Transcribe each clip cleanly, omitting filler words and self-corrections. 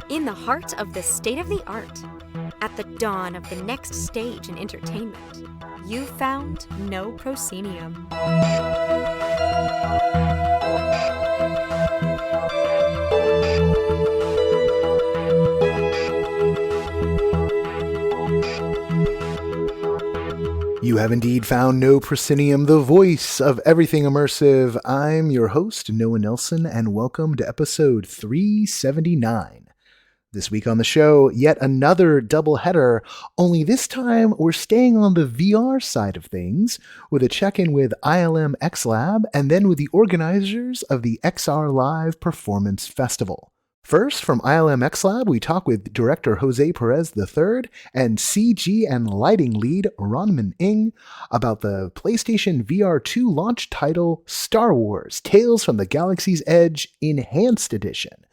In the heart of the state-of-the-art, at the dawn of the next stage in entertainment, you found no proscenium. You have indeed found No Proscenium, the voice of everything immersive. I'm your host, Noah Nelson, and welcome to episode 379. This week on the show, yet another doubleheader, only this time we're staying on the VR side of things with a check-in with ILMxLAB and then with the organizers of the XRLive Performance Festival. First, from ILMxLAB, we talk with director Jose Perez III and CG and lighting lead Ronman Ng about the PlayStation VR2 launch title Star Wars Tales from the Galaxy's Edge Enhanced Edition.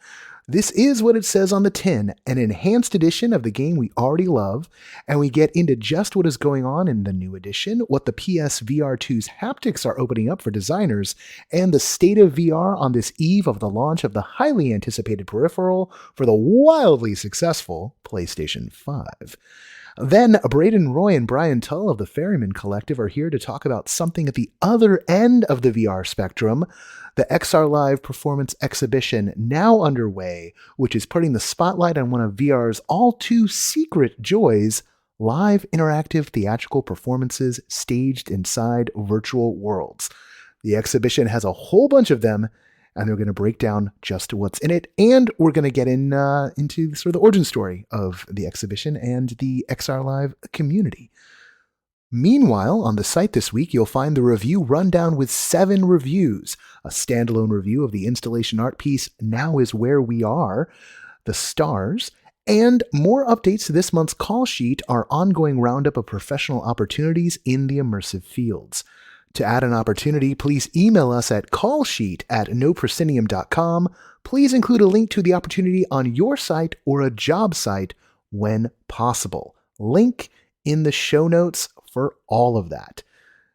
This is what it says on the tin, an enhanced edition of the game we already love, and we get into just what is going on in the new edition, what the PSVR2's haptics are opening up for designers, and the state of VR on this eve of the launch of the highly anticipated peripheral for the wildly successful PlayStation 5. Then, Braden, Roy, and Brian Tull of the Ferrymen Collective are here to talk about something at the other end of the VR spectrum, the XRLive Performance Exhibition now underway, which is putting the spotlight on one of VR's all-too-secret joys, live interactive theatrical performances staged inside virtual worlds. The exhibition has a whole bunch of them, and they're going to break down just what's in it, and we're going to get into sort of the origin story of the exhibition and the XRLive community. Meanwhile, on the site this week, you'll find the review rundown with 7 reviews, a standalone review of the installation art piece Now Is Where We Are, The Stars, and more updates to this month's call sheet, our ongoing roundup of professional opportunities in the immersive fields. To add an opportunity, please email us at callsheet@noproscenium.com. Please include a link to the opportunity on your site or a job site when possible. Link in the show notes for all of that.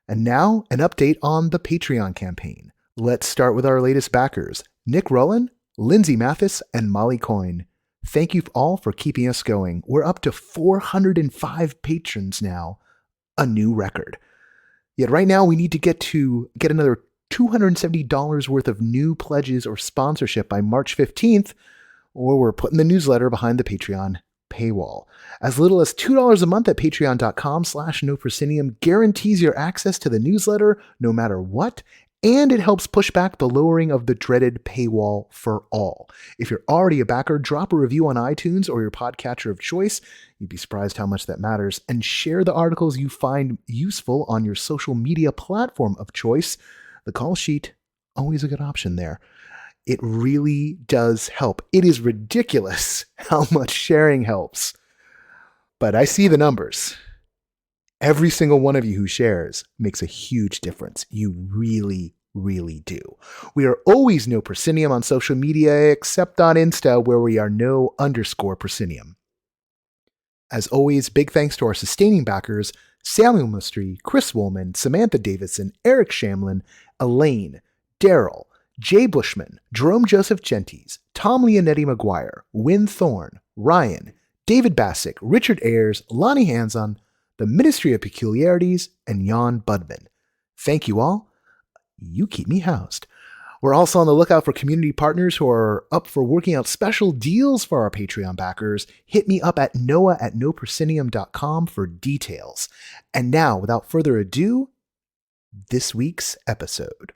And now, an update on the Patreon campaign. Let's start with our latest backers, Nick Rowland, Lindsay Mathis, and Molly Coyne. Thank you all for keeping us going. We're up to 405 patrons now, a new record. Yet right now we need to get another $270 worth of new pledges or sponsorship by March 15th, or we're putting the newsletter behind the Patreon paywall. As little as $2 a month at patreon.com/noproscenium guarantees your access to the newsletter no matter what, and it helps push back the lowering of the dreaded paywall for all. If you're already a backer, drop a review on iTunes or your podcatcher of choice. You'd be surprised how much that matters. And share the articles you find useful on your social media platform of choice. The call sheet, always a good option there. It really does help. It is ridiculous how much sharing helps. But I see the numbers. Every single one of you who shares makes a huge difference. You really, really do. We are always No Proscenium on social media, except on Insta, where we are No_Proscenium. As always, big thanks to our sustaining backers, Samuel Mustry, Chris Woolman, Samantha Davidson, Eric Shamlin, Elaine, Daryl, Jay Bushman, Jerome Joseph Gentes, Tom Leonetti McGuire, Wynn Thorne, Ryan, David Bassick, Richard Ayers, Lonnie Hanson, the Ministry of Peculiarities, and Jan Budman. Thank you all. You keep me housed. We're also on the lookout for community partners who are up for working out special deals for our Patreon backers. Hit me up at noah@noproscenium.com for details. And now, without further ado, this week's episode.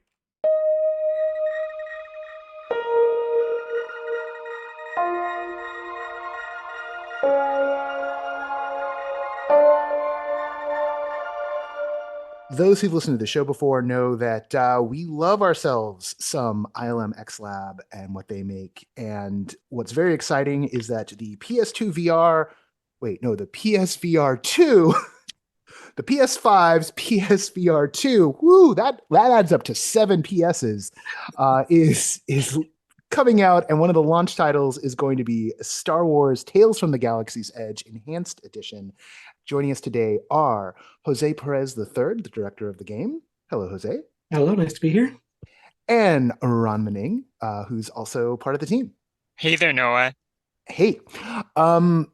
Those who've listened to the show before know that we love ourselves some ILMxLAB and what they make. And what's very exciting is that the PSVR2, the PS5's PSVR2, woo, that adds up to 7 PSs, is coming out, and one of the launch titles is going to be Star Wars Tales from the Galaxy's Edge Enhanced Edition. Joining us today are Jose Perez III, the director of the game. Hello, Jose. Hello, nice to be here. and Ronman Ng, who's also part of the team. Hey there, Noah. Hey,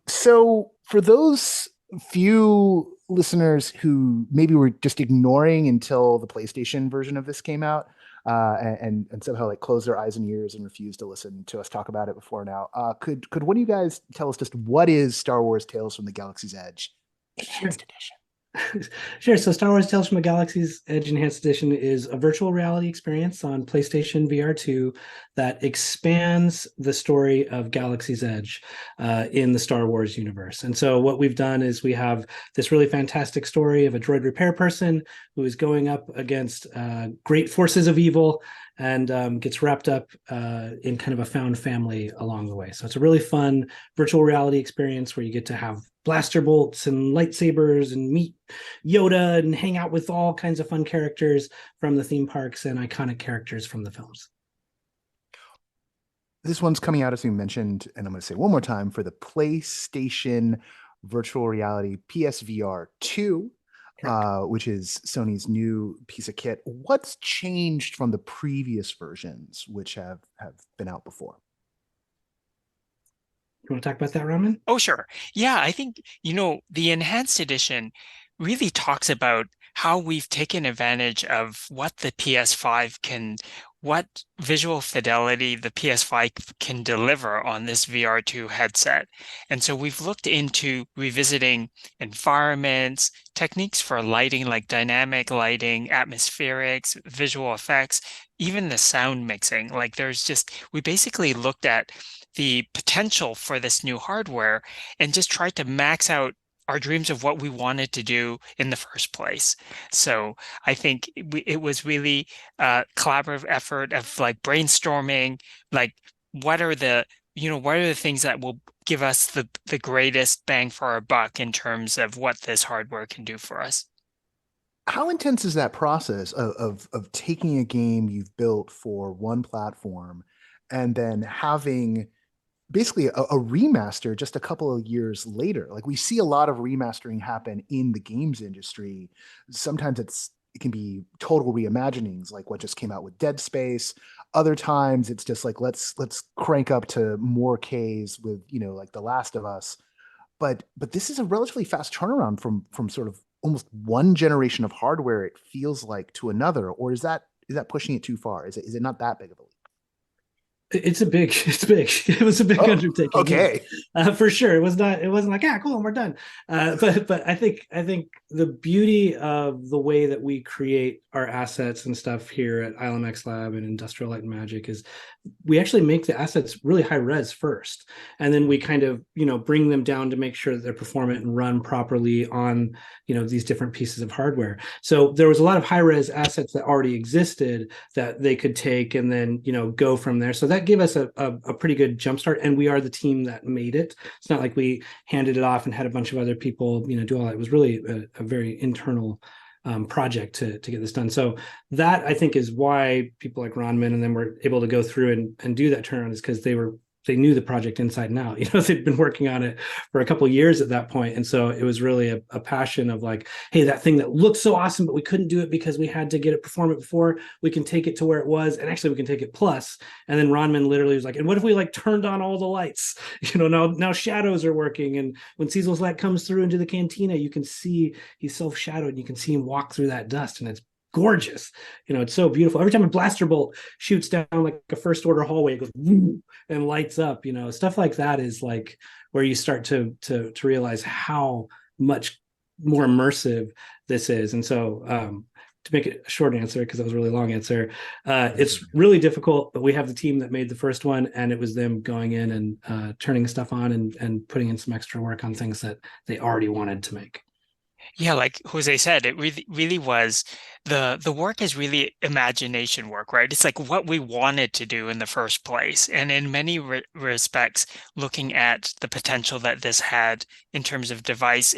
so for those few listeners who maybe were just ignoring until the PlayStation version of this came out, and somehow like closed their eyes and ears and refused to listen to us talk about it before now, could one of you guys tell us just what is Star Wars Tales from the Galaxy's Edge Sure. Enhanced Edition? Sure. So Star Wars Tales from a Galaxy's Edge Enhanced Edition is a virtual reality experience on PlayStation VR2 that expands the story of Galaxy's Edge in the Star Wars universe. And so what we've done is we have this really fantastic story of a droid repair person who is going up against great forces of evil and gets wrapped up in kind of a found family along the way. So it's a really fun virtual reality experience where you get to have blaster bolts and lightsabers and meet Yoda and hang out with all kinds of fun characters from the theme parks and iconic characters from the films. This one's coming out, as we mentioned, and I'm going to say one more time, for the PlayStation Virtual Reality PSVR2, which is Sony's new piece of kit. What's changed from the previous versions, which have been out before? You want to talk about that, Raman? Oh, sure. Yeah, I think, the Enhanced Edition really talks about how we've taken advantage of what the PS5 what visual fidelity the PS5 can deliver on this VR2 headset. And so we've looked into revisiting environments, techniques for lighting like dynamic lighting, atmospherics, visual effects, even the sound mixing. Like we basically looked at the potential for this new hardware and just tried to max out our dreams of what we wanted to do in the first place. So I think it was really a collaborative effort of like brainstorming, like what are the things that will give us the greatest bang for our buck in terms of what this hardware can do for us. How intense is that process of taking a game you've built for one platform and then having basically a remaster just a couple of years later? Like, we see a lot of remastering happen in the games industry. Sometimes it can be total reimaginings, like what just came out with Dead Space. Other times it's just like let's crank up to more Ks with like The Last of Us. But this is a relatively fast turnaround from sort of almost one generation of hardware, it feels like, to another. Or is that pushing it too far? Is it not that big of a leap? It's big. It was a big undertaking. Okay. For sure. It wasn't like, cool, we're done. But I think the beauty of the way that we create our assets and stuff here at ILMxLAB and Industrial Light and Magic is we actually make the assets really high res first. And then we kind of, bring them down to make sure that they're performant and run properly on, these different pieces of hardware. So there was a lot of high res assets that already existed that they could take and then, go from there. So that gave us a pretty good jumpstart. And we are the team that made it. It's not like we handed it off and had a bunch of other people, do all that. It was really a very internal project to get this done. So that, I think, is why people like Ronman and then were able to go through and do that turnaround, is because they knew the project inside and out. They'd been working on it for a couple of years at that point. And so it was really a passion of like, hey, that thing that looked so awesome, but we couldn't do it because we had to get it performant before, we can take it to where it was. And actually we can take it plus. And then Ronman literally was like, and what if we like turned on all the lights? Now shadows are working. And when Cecil's light comes through into the cantina, you can see he's self-shadowed and you can see him walk through that dust. And it's gorgeous. It's so beautiful. Every time a blaster bolt shoots down like a first order hallway, it goes and lights up. Stuff like that is like where you start to realize how much more immersive this is. And so to make it a short answer, because that was a really long answer, it's really difficult, but we have the team that made the first one, and it was them going in and turning stuff on and putting in some extra work on things that they already wanted to make. Yeah, like Jose said, it really was the work is really imagination work, right? It's like what we wanted to do in the first place. And in many respects, looking at the potential that this had in terms of device,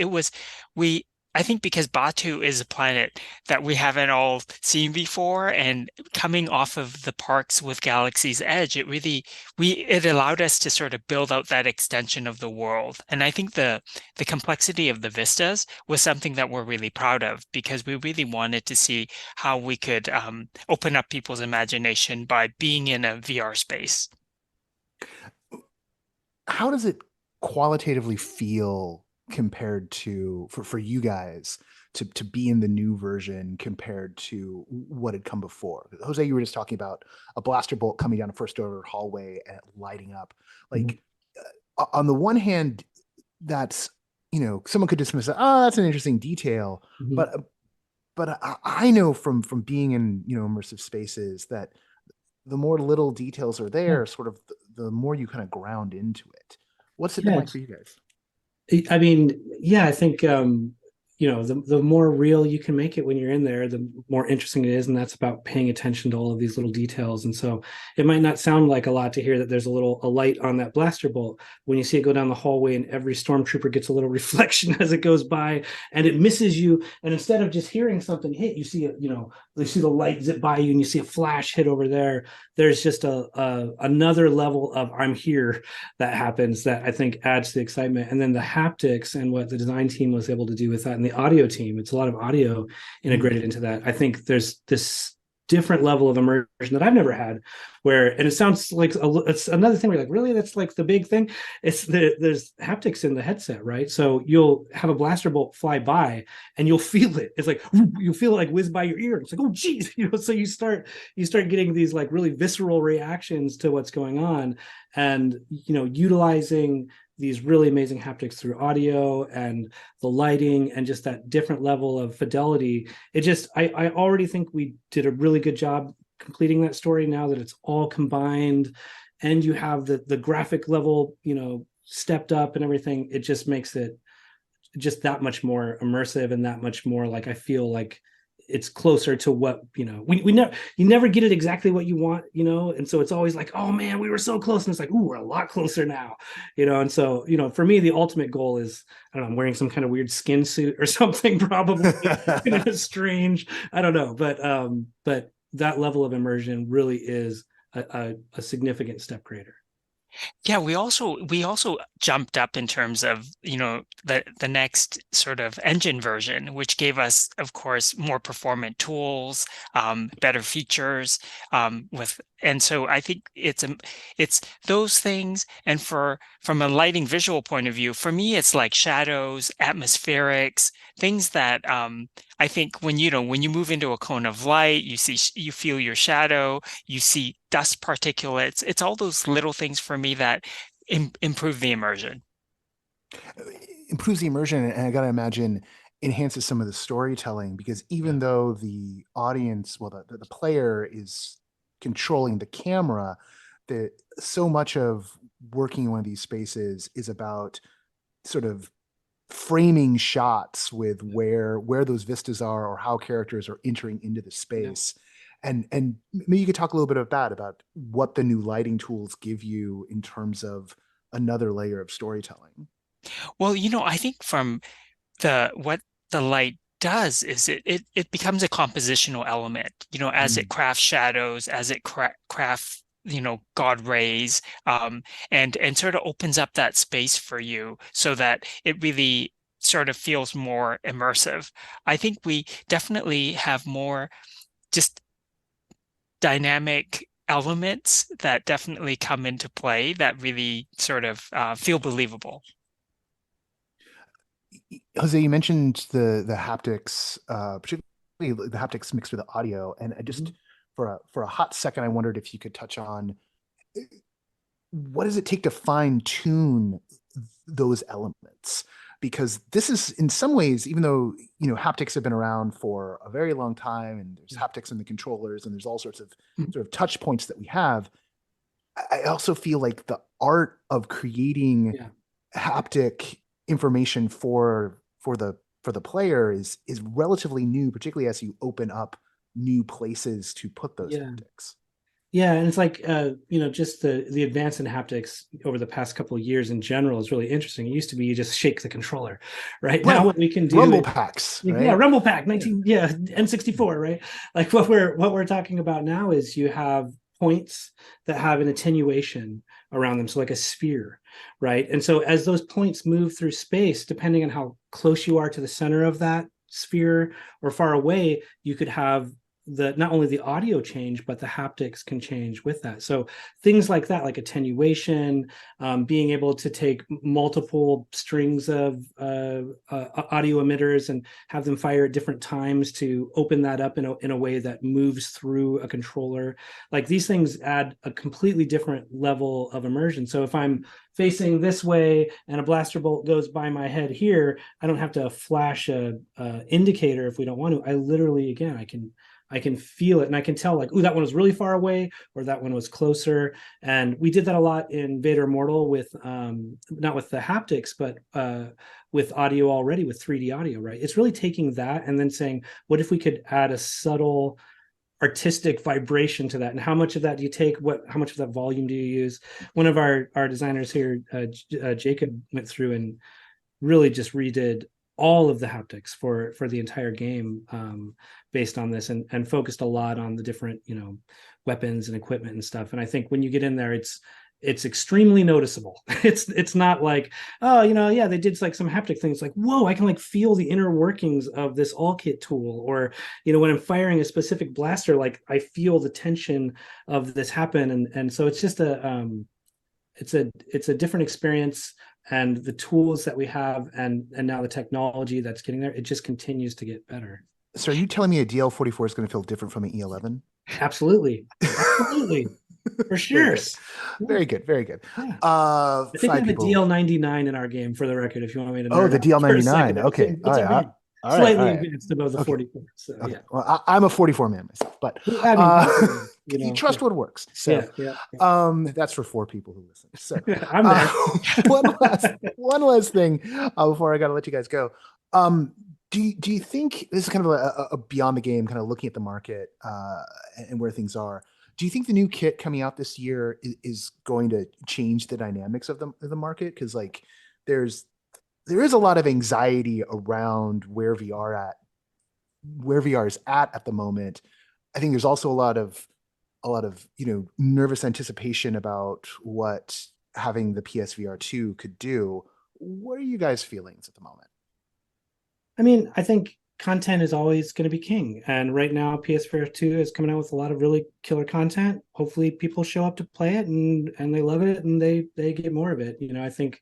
we I think because Batu is a planet that we haven't all seen before, and coming off of the parks with Galaxy's Edge, it allowed us to sort of build out that extension of the world. And I think the complexity of the vistas was something that we're really proud of, because we really wanted to see how we could open up people's imagination by being in a VR space. How does it qualitatively feel compared to for you guys to be in the new version compared to what had come before? Jose, you were just talking about a blaster bolt coming down a first order hallway and it lighting up. Like on the one hand, that's, someone could dismiss it. Oh, that's an interesting detail. Mhm. But I know from being in, immersive spaces that the more little details are Yeah. there, sort of the more you kind of ground into it. What's it been Yeah, like for you guys? I mean, yeah, I think the more real you can make it when you're in there, the more interesting it is, and that's about paying attention to all of these little details. And so it might not sound like a lot to hear that there's a light on that blaster bolt when you see it go down the hallway, and every stormtrooper gets a little reflection as it goes by, and it misses you. And instead of just hearing something hit, you see it, you see the light zip by you, and you see a flash hit over there. There's just another level of I'm here that happens that I think adds to the excitement. And then the haptics and what the design team was able to do with that, and the audio team, it's a lot of audio integrated into that. I think there's this different level of immersion that I've never had, and it sounds like it's another thing where you're like, really, that's like the big thing. There's haptics in the headset, right? So you'll have a blaster bolt fly by and you'll feel it. It's like you feel it like whiz by your ear. It's like, oh geez, so you start getting these like really visceral reactions to what's going on, and utilizing these really amazing haptics through audio and the lighting and just that different level of fidelity. I already think we did a really good job completing that story now that it's all combined, and you have the graphic level stepped up and everything. It just makes it just that much more immersive, and that much more like I feel like it's closer to what we never, you never get it exactly what you want, and so it's always like, oh man, we were so close, and it's like, ooh, we're a lot closer now, and so for me the ultimate goal is, I don't know, I'm wearing some kind of weird skin suit or something, probably strange, I don't know, but that level of immersion really is a significant step greater. Yeah, we also jumped up in terms of, the next sort of engine version, which gave us, of course, more performant tools, better features, and so I think it's those things. And from a lighting visual point of view, for me, it's like shadows, atmospherics, things that I think when you move into a cone of light, you feel your shadow, you see dust particulates. It's all those little things for me that improve the immersion. Improves the immersion, and I gotta imagine enhances some of the storytelling, because even though the audience, well, the player is controlling the camera, that so much of working in one of these spaces is about sort of framing shots with where those vistas are or how characters are entering into the space. And maybe you could talk a little bit about what the new lighting tools give you in terms of another layer of storytelling. Well, I think from what the light does is it becomes a compositional element, as it crafts shadows, as it crafts, God rays, and sort of opens up that space for you so that it really sort of feels more immersive. I think we definitely have more just dynamic elements that definitely come into play that really sort of feel believable. Jose, you mentioned the haptics, particularly the haptics mixed with the audio, and I just for a hot second, I wondered if you could touch on what does it take to fine tune those elements, because this is in some ways, even though haptics have been around for a very long time, and there's haptics in the controllers, and there's all sorts of sort of touch points that we have. I also feel like the art of creating haptic information for the player is relatively new, particularly as you open up new places to put those haptics. Yeah, and it's like just the advance in haptics over the past couple of years in general is really interesting. It used to be you just shake the controller, right? Now what we can do Rumble is, packs, yeah, right? Rumble Pack 19, yeah, N64, right? Like what we're talking about now is you have points that have an attenuation around them, so like a sphere, right? And so as those points move through space, depending on how close you are to the center of that sphere or far away, you could have the not only the audio change but the haptics can change with that. So things like that, like attenuation, being able to take multiple strings of audio emitters and have them fire at different times to open that up in a way that moves through a controller. Like these things add a completely different level of immersion. So if I'm facing this way and a blaster bolt goes by my head here, I don't have to flash a indicator if we don't want to. I literally, again, I can feel it and I can tell like, ooh, that one was really far away or that one was closer. And we did that a lot in Vader Immortal with not with the haptics, but with audio already, with 3D audio, right? It's really taking that and then saying, what if we could add a subtle artistic vibration to that, and how much of that do you take, how much of that volume do you use? One of our designers here, Jacob, went through and really just redid all of the haptics for the entire game, based on this, and focused a lot on the different weapons and equipment and stuff. And I think when you get in there, it's extremely noticeable. It's not like, oh, yeah, they did like some haptic things, like, whoa, I can like feel the inner workings of this all kit tool, or when I'm firing a specific blaster, like I feel the tension of this happen. And so it's just it's a different experience, and the tools that we have and now the technology that's getting there, it just continues to get better. So are you telling me a DL44 is going to feel different from an E11? Absolutely. For sure. Very good. Very good. Yeah. I think we have a DL99 in our game, for the record, if you want me to know. Oh, the DL99. Okay. It's slightly advanced above the okay. 44. So okay. Yeah. Well, I'm a 44 man myself, but you trust what works. So that's for 4 people who listen. So I'm there. one last thing before I got to let you guys go. Do you think this is kind of a beyond the game, kind of looking at the market and where things are? Do you think the new kit coming out this year is going to change the dynamics of the market? Because like there is a lot of anxiety around where VR is at the moment. I think there's also a lot of nervous anticipation about what having the PSVR2 could do. What are you guys' feelings at the moment? I mean, I think content is always going to be king. And right now, PSVR2 is coming out with a lot of really killer content. Hopefully people show up to play it and they love it and they get more of it. I think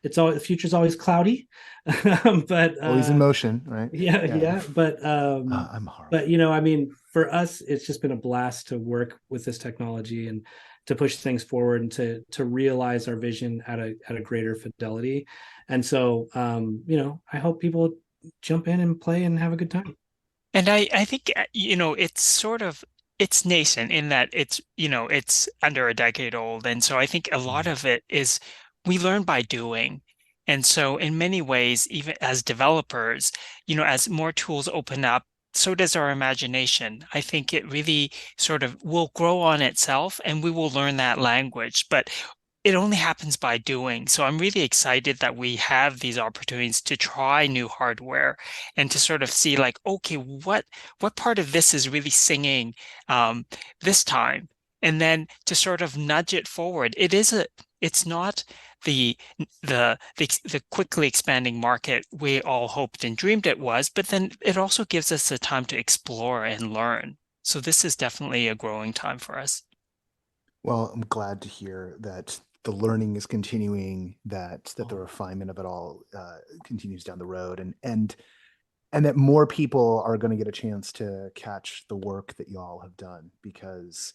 the future's always cloudy, but always in motion, right? Yeah. But I'm horrible. But I mean, for us, it's just been a blast to work with this technology and to push things forward and to realize our vision at a greater fidelity. And so, I hope people jump in and play and have a good time. And I think, it's nascent in that it's under a decade old. And so I think a lot of it is we learn by doing. And so in many ways, even as developers, as more tools open up, so does our imagination. I think it really sort of will grow on itself and we will learn that language. But it only happens by doing. So I'm really excited that we have these opportunities to try new hardware and to sort of see like, okay, what part of this is really singing this time? And then to sort of nudge it forward. It's not the quickly expanding market we all hoped and dreamed it was, but then it also gives us the time to explore and learn. So this is definitely a growing time for us. Well, I'm glad to hear that the learning is continuing, that the refinement of it all continues down the road, and that more people are going to get a chance to catch the work that y'all have done, because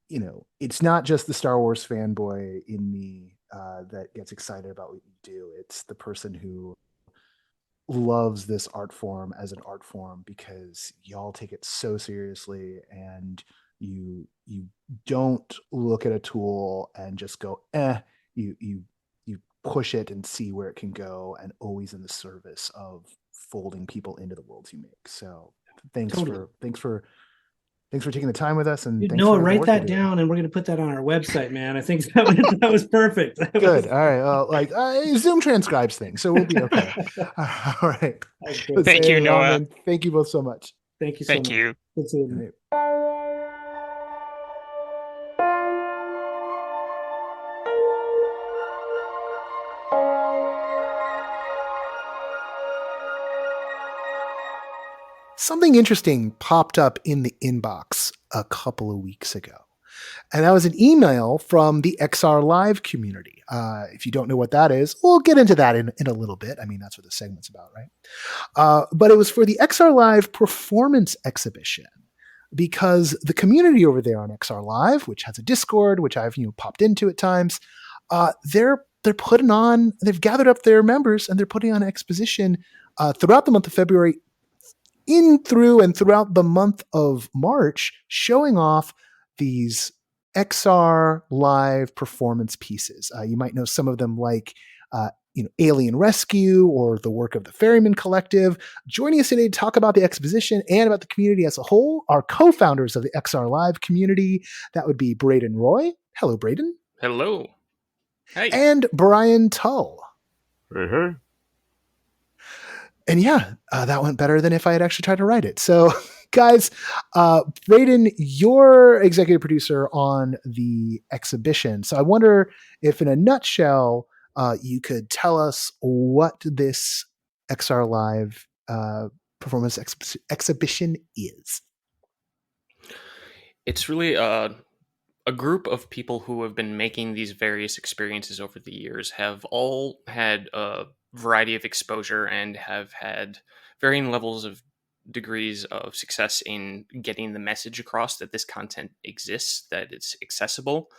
it's not just the Star Wars fanboy in me that gets excited about what you do. It's the person who loves this art form as an art form, because y'all take it so seriously, and you don't look at a tool and just go you push it and see where it can go, and always in the service of folding people into the worlds you make. So thanks for Thanks for taking the time with us, and Dude, thanks Noah, for the write work you're that doing. down, and we're going to put that on our website, man. I think that was perfect. Good. All right. Zoom transcribes things, so we'll be okay. All right. That's great. Thank you, Noah. Ronman, thank you both so much. Thank you so Thank much. you. Good seeing All you. right. Something interesting popped up in the inbox a couple of weeks ago. And that was an email from the XRLive community. If you don't know what that is, we'll get into that in a little bit. I mean, that's what the segment's about, right? But it was for the XRLive performance exhibition, because the community over there on XRLive, which has a Discord, which I've popped into at times, they're putting on. They've gathered up their members and they're putting on an exposition throughout the month of February, throughout the month of March, showing off these XRLive performance pieces. You might know some of them, like Alien Rescue or the work of the Ferrymen Collective. Joining us today to talk about the exposition and about the community as a whole are co-founders of the XRLive community. That would be Braden Roy. Hello, Braden. Hello. Hey. And Brian Tull. Hey. And that went better than if I had actually tried to write it. So, guys, Braden, you're executive producer on the exhibition. So I wonder if, in a nutshell, you could tell us what this XRLive performance exhibition is. It's really a group of people who have been making these various experiences over the years, have all had a variety of exposure and have had varying levels of degrees of success in getting the message across that this content exists, that it's accessible.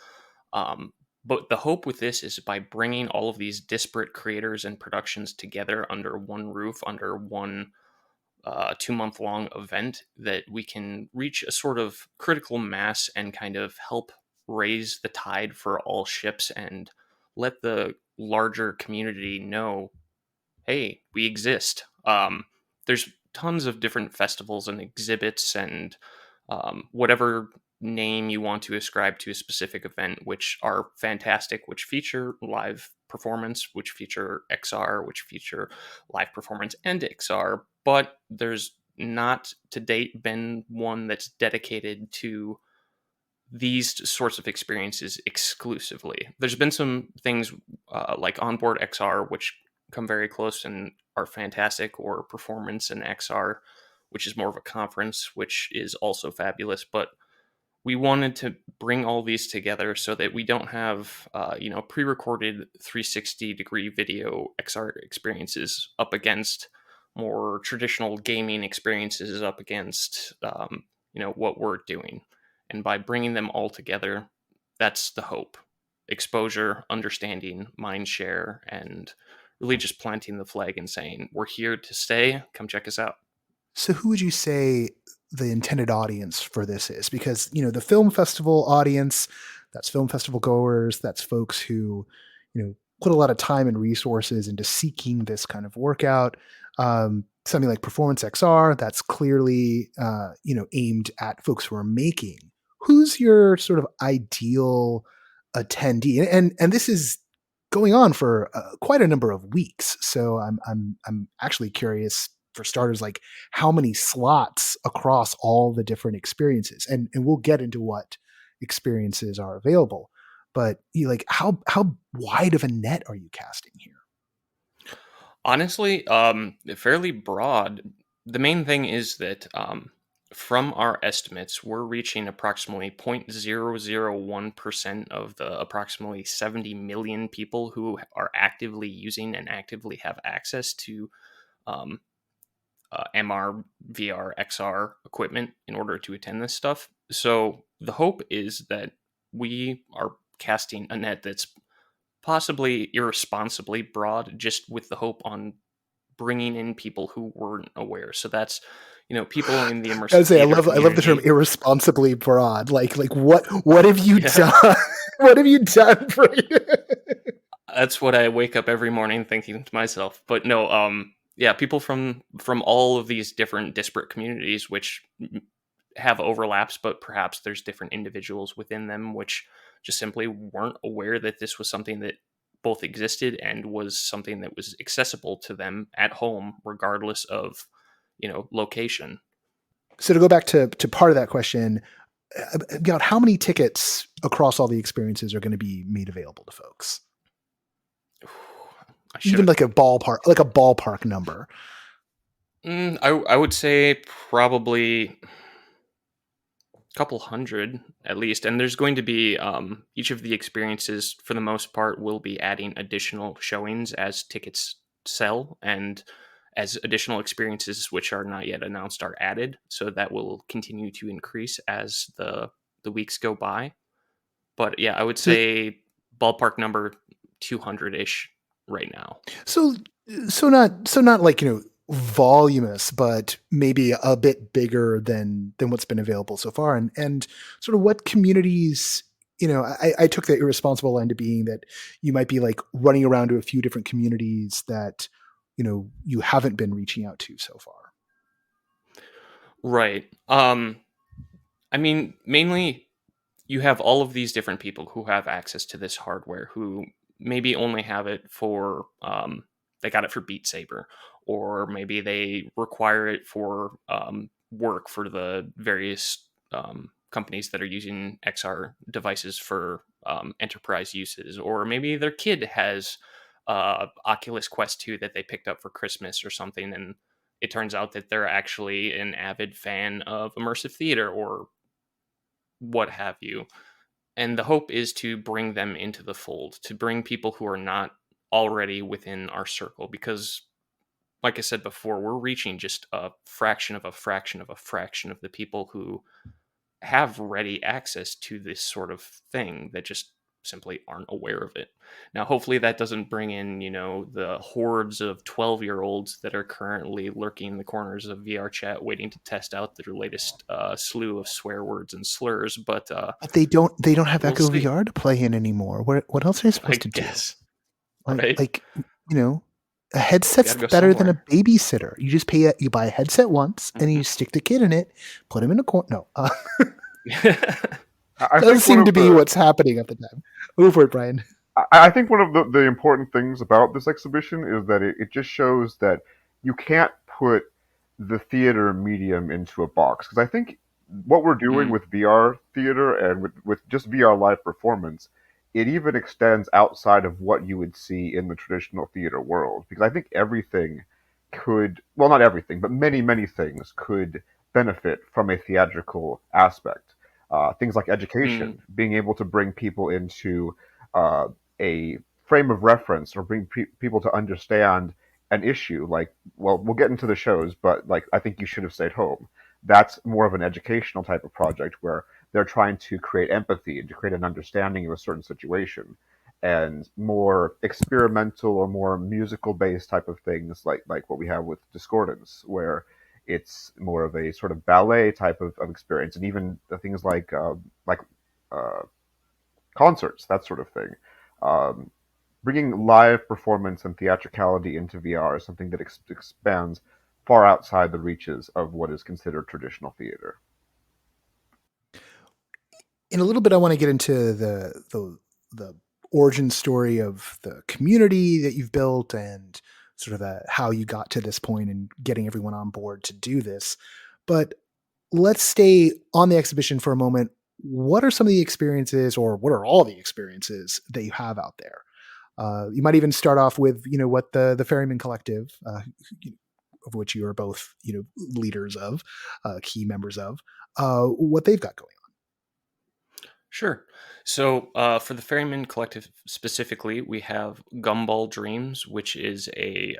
But the hope with this is by bringing all of these disparate creators and productions together under one roof, under one 2-month-long event, that we can reach a sort of critical mass and kind of help raise the tide for all ships and let the larger community know, hey, we exist. There's tons of different festivals and exhibits and whatever name you want to ascribe to a specific event, which are fantastic, which feature live performance, which feature XR, which feature live performance and XR, but there's not to date been one that's dedicated to these sorts of experiences exclusively. There's been some things like Onboard XR, which come very close and are fantastic, or Performance and XR, which is more of a conference, which is also fabulous. But we wanted to bring all these together so that we don't have, pre-recorded 360-degree video XR experiences up against more traditional gaming experiences, up against, what we're doing. And by bringing them all together, that's the hope. Exposure, understanding, mind share, and really just planting the flag and saying, we're here to stay. Come check us out. So who would you say the intended audience for this is? Because, the film festival audience, that's film festival goers, that's folks who, put a lot of time and resources into seeking this kind of workout. Something like Performance XR, that's clearly, aimed at folks who are making. Who's your sort of ideal attendee? And this is going on for quite a number of weeks. So I'm actually curious, for starters, like how many slots across all the different experiences, and we'll get into what experiences are available. But how wide of a net are you casting here? Honestly, fairly broad. The main thing is that from our estimates, we're reaching approximately 0.001% of the approximately 70 million people who are actively using and actively have access to MR, VR, XR equipment in order to attend this stuff. So the hope is that we are casting a net that's possibly irresponsibly broad, just with the hope on bringing in people who weren't aware. So that's, people in the immersive. I love the term irresponsibly broad. Like what have you done? What have you done for you? That's what I wake up every morning thinking to myself. But no, people from all of these different disparate communities, which have overlaps, but perhaps there's different individuals within them which just simply weren't aware that this was something that both existed and was something that was accessible to them at home, regardless of, location. So to go back to part of that question, about how many tickets across all the experiences are going to be made available to folks? Even like a ballpark number. I would say probably couple hundred at least, and there's going to be each of the experiences for the most part will be adding additional showings as tickets sell and as additional experiences which are not yet announced are added, so that will continue to increase as the weeks go by. But yeah, I would say ballpark number 200-ish right now. So not like, voluminous, but maybe a bit bigger than what's been available so far. And sort of what communities, I took the irresponsible end of being that you might be like running around to a few different communities that, you haven't been reaching out to so far. Right. I mean, mainly you have all of these different people who have access to this hardware who maybe only have it for, they got it for Beat Saber, or maybe they require it for work for the various companies that are using XR devices for enterprise uses, or maybe their kid has Oculus Quest 2 that they picked up for Christmas or something, and it turns out that they're actually an avid fan of immersive theater or what have you. And the hope is to bring them into the fold, to bring people who are not already within our circle, because like I said before, we're reaching just a fraction of a fraction of a fraction of the people who have ready access to this sort of thing that just simply aren't aware of it. Now, hopefully that doesn't bring in, the hordes of 12-year-olds that are currently lurking in the corners of VR chat waiting to test out their latest slew of swear words and slurs, but they don't have we'll Echo see. VR to play in anymore. What else are you supposed to guess. do? Right? Like, a headset's Gotta go better somewhere. than a babysitter. You just you buy a headset once, and you stick the kid in it, put him in a corner. No, I doesn't think seem to be what's happening at the time. Move for it, Brian. I think one of the important things about this exhibition is that it just shows that you can't put the theater medium into a box. Because I think what we're doing with VR theater and with just VR live performance, it even extends outside of what you would see in the traditional theater world. Because I think everything could, well, not everything, but many, many things could benefit from a theatrical aspect. Things like education, being able to bring people into a frame of reference or bring people to understand an issue. Like, well, we'll get into the shows, but like, I think you should have stayed home. That's more of an educational type of project where they're trying to create empathy and to create an understanding of a certain situation. And more experimental or more musical based type of things like what we have with Discordance, where it's more of a sort of ballet type of experience, and even the things like uh, concerts, that sort of thing. Um, Bringing live performance and theatricality into VR is something that expands far outside the reaches of what is considered traditional theater. In a little bit, I want to get into the origin story of the community that you've built and sort of how you got to this point and getting everyone on board to do this. But let's stay on the exhibition for a moment. What are some of the experiences, or what are all the experiences that you have out there? You might even start off with, what the Ferrymen collective, of which you are both, leaders of, key members of, what they've got going on. Sure. So for the Ferrymen collective specifically, we have Gumball Dreams, which is a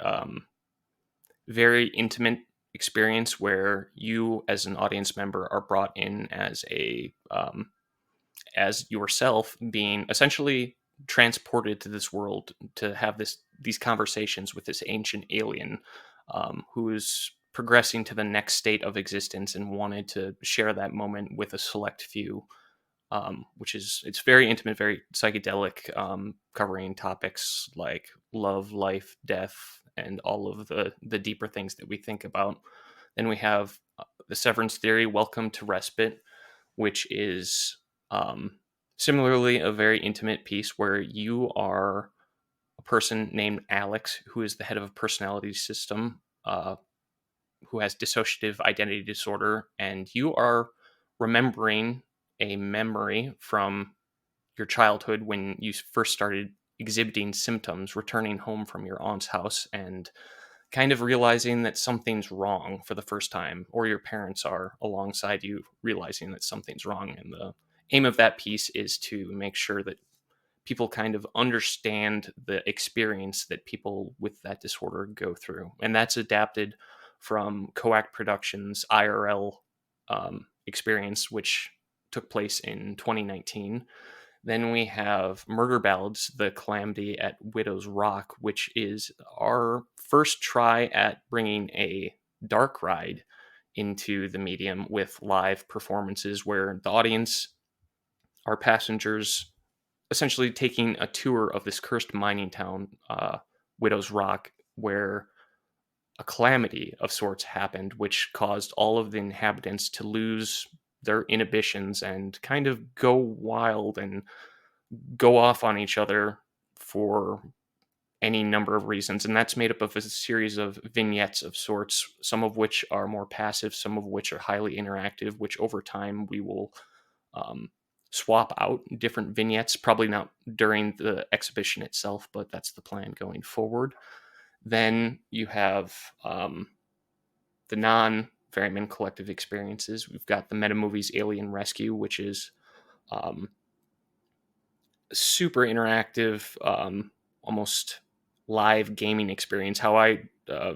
very intimate experience where you as an audience member are brought in as as yourself, being essentially transported to this world to have these conversations with this ancient alien who is progressing to the next state of existence and wanted to share that moment with a select few, which is, it's very intimate, very psychedelic, covering topics like love, life, death, and all of the deeper things that we think about. Then we have the Severance Theory, Welcome to Respite, which is similarly a very intimate piece where you are a person named Alex, who is the head of a personality system, who has dissociative identity disorder, and you are remembering a memory from your childhood when you first started exhibiting symptoms, returning home from your aunt's house and kind of realizing that something's wrong for the first time, or your parents are alongside you realizing that something's wrong. And the aim of that piece is to make sure that people kind of understand the experience that people with that disorder go through. And that's adapted from Coact Productions' IRL experience, which took place in 2019. Then we have Murder Ballads, The Calamity at Widow's Rock, which is our first try at bringing a dark ride into the medium with live performances where the audience are passengers essentially taking a tour of this cursed mining town, Widow's Rock, where a calamity of sorts happened, which caused all of the inhabitants to lose their inhibitions and kind of go wild and go off on each other for any number of reasons. And that's made up of a series of vignettes of sorts, some of which are more passive, some of which are highly interactive, which over time we will swap out different vignettes, probably not during the exhibition itself, but that's the plan going forward. Then you have the non-Ferrymen collective experiences. We've got the meta movies Alien Rescue, which is super interactive, almost live gaming experience. How I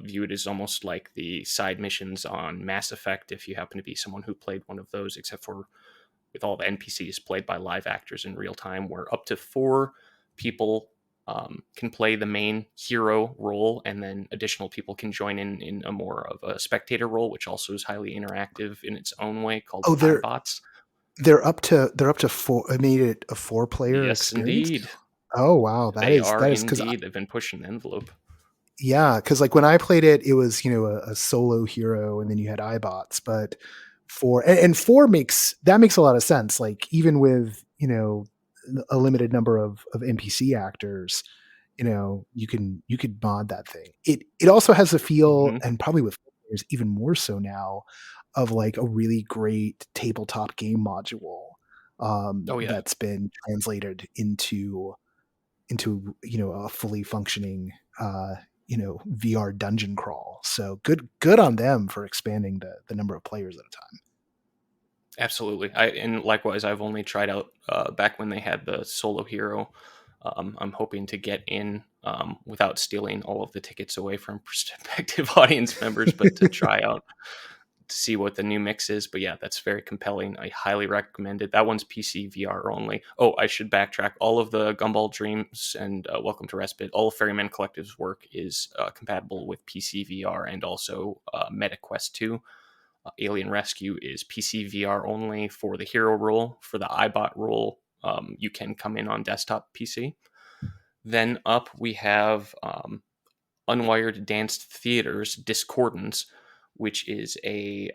view it is almost like the side missions on Mass Effect, if you happen to be someone who played one of those, except for with all the NPCs played by live actors in real time, where up to 4 people can play the main hero role, and then additional people can join in a more of a spectator role, which also is highly interactive in its own way, called iBots. They're up to 4. I made it a 4-player Yes, experience. indeed. Oh wow, They are because indeed. They've been pushing the envelope. yeah, because like when I played it, it was a solo hero, and then you had iBots. But 4 and 4 makes a lot of sense. Like even with a limited number of NPC actors, you could mod that thing. It also has a feel, and probably with players even more so now, of like a really great tabletop game module that's been translated into a fully functioning VR dungeon crawl. So good on them for expanding the number of players at a time. Absolutely. And likewise, I've only tried out back when they had the solo hero. I'm hoping to get in without stealing all of the tickets away from prospective audience members, but to try out to see what the new mix is. But yeah, that's very compelling. I highly recommend it. That one's PC VR only. Oh, I should backtrack. All of the Gumball Dreams and Welcome to Respite, all of Ferrymen Collective's work is compatible with PC VR and also MetaQuest 2. Alien Rescue is PC VR only for the hero role. For the iBot role, you can come in on desktop PC. Then up we have Unwired Danced Theaters Discordance, which is a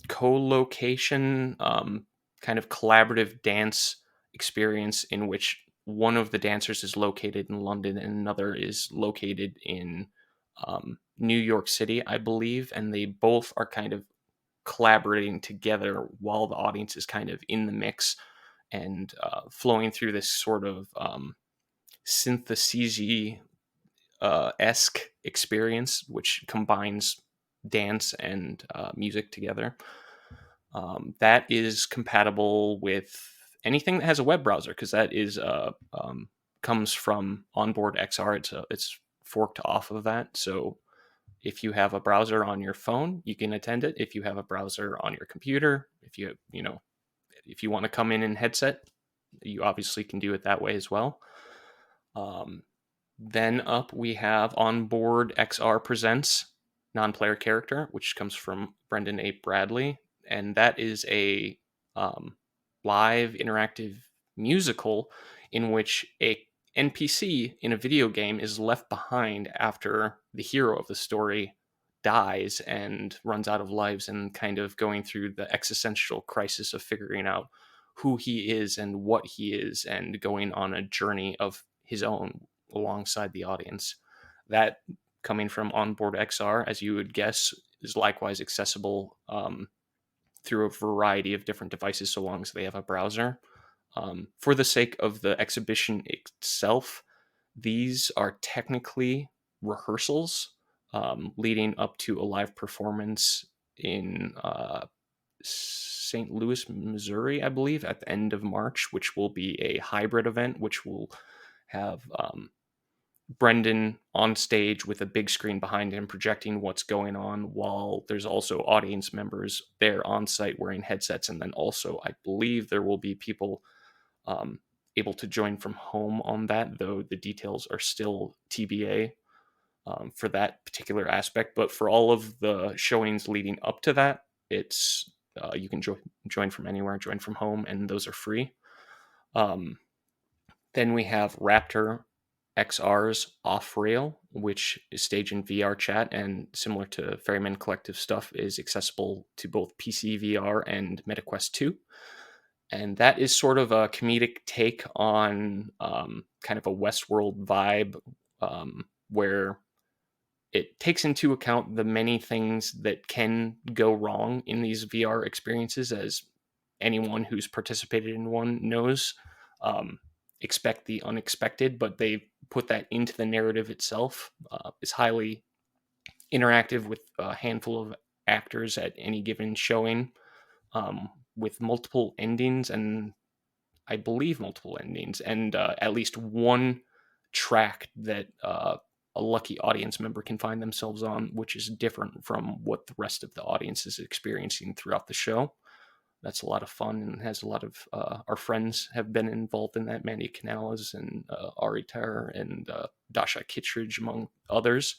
co-location kind of collaborative dance experience in which one of the dancers is located in London and another is located in New York City, I believe, and they both are kind of collaborating together while the audience is kind of in the mix and flowing through this sort of synthesy esque experience, which combines dance and music together. That is compatible with anything that has a web browser, because that is comes from onboard XR. It's forked off of that. So if you have a browser on your phone, you can attend it. If you have a browser on your computer, if you want to come in headset, you obviously can do it that way as well. Then up we have Onboard XR Presents Non-Player Character, which comes from Brendan A. Bradley, and that is a live interactive musical in which a NPC in a video game is left behind after the hero of the story dies and runs out of lives, and kind of going through the existential crisis of figuring out who he is and what he is, and going on a journey of his own alongside the audience. That, coming from onboard XR, as you would guess, is likewise accessible through a variety of different devices, so long as they have a browser. For the sake of the exhibition itself, these are technically rehearsals leading up to a live performance in St. Louis, Missouri, I believe, at the end of March, which will be a hybrid event, which will have Brendan on stage with a big screen behind him projecting what's going on, while there's also audience members there on site wearing headsets. And then also, I believe there will be people able to join from home on that, though the details are still TBA for that particular aspect. But for all of the showings leading up to that, it's you can join from anywhere, join from home, and those are free. Then we have Raptor XR's Off Rail, which is staged in VR chat, and similar to Ferrymen Collective stuff, is accessible to both PC VR and MetaQuest 2. And that is sort of a comedic take on kind of a Westworld vibe, where it takes into account the many things that can go wrong in these VR experiences, as anyone who's participated in one knows. Expect the unexpected, but they put that into the narrative itself. It's highly interactive with a handful of actors at any given showing, with multiple endings, and I believe multiple endings, and at least one track that a lucky audience member can find themselves on, which is different from what the rest of the audience is experiencing throughout the show. That's a lot of fun, and has a lot of our friends have been involved in that. Mandy Canales and Ari Ter and Dasha Kittredge, among others.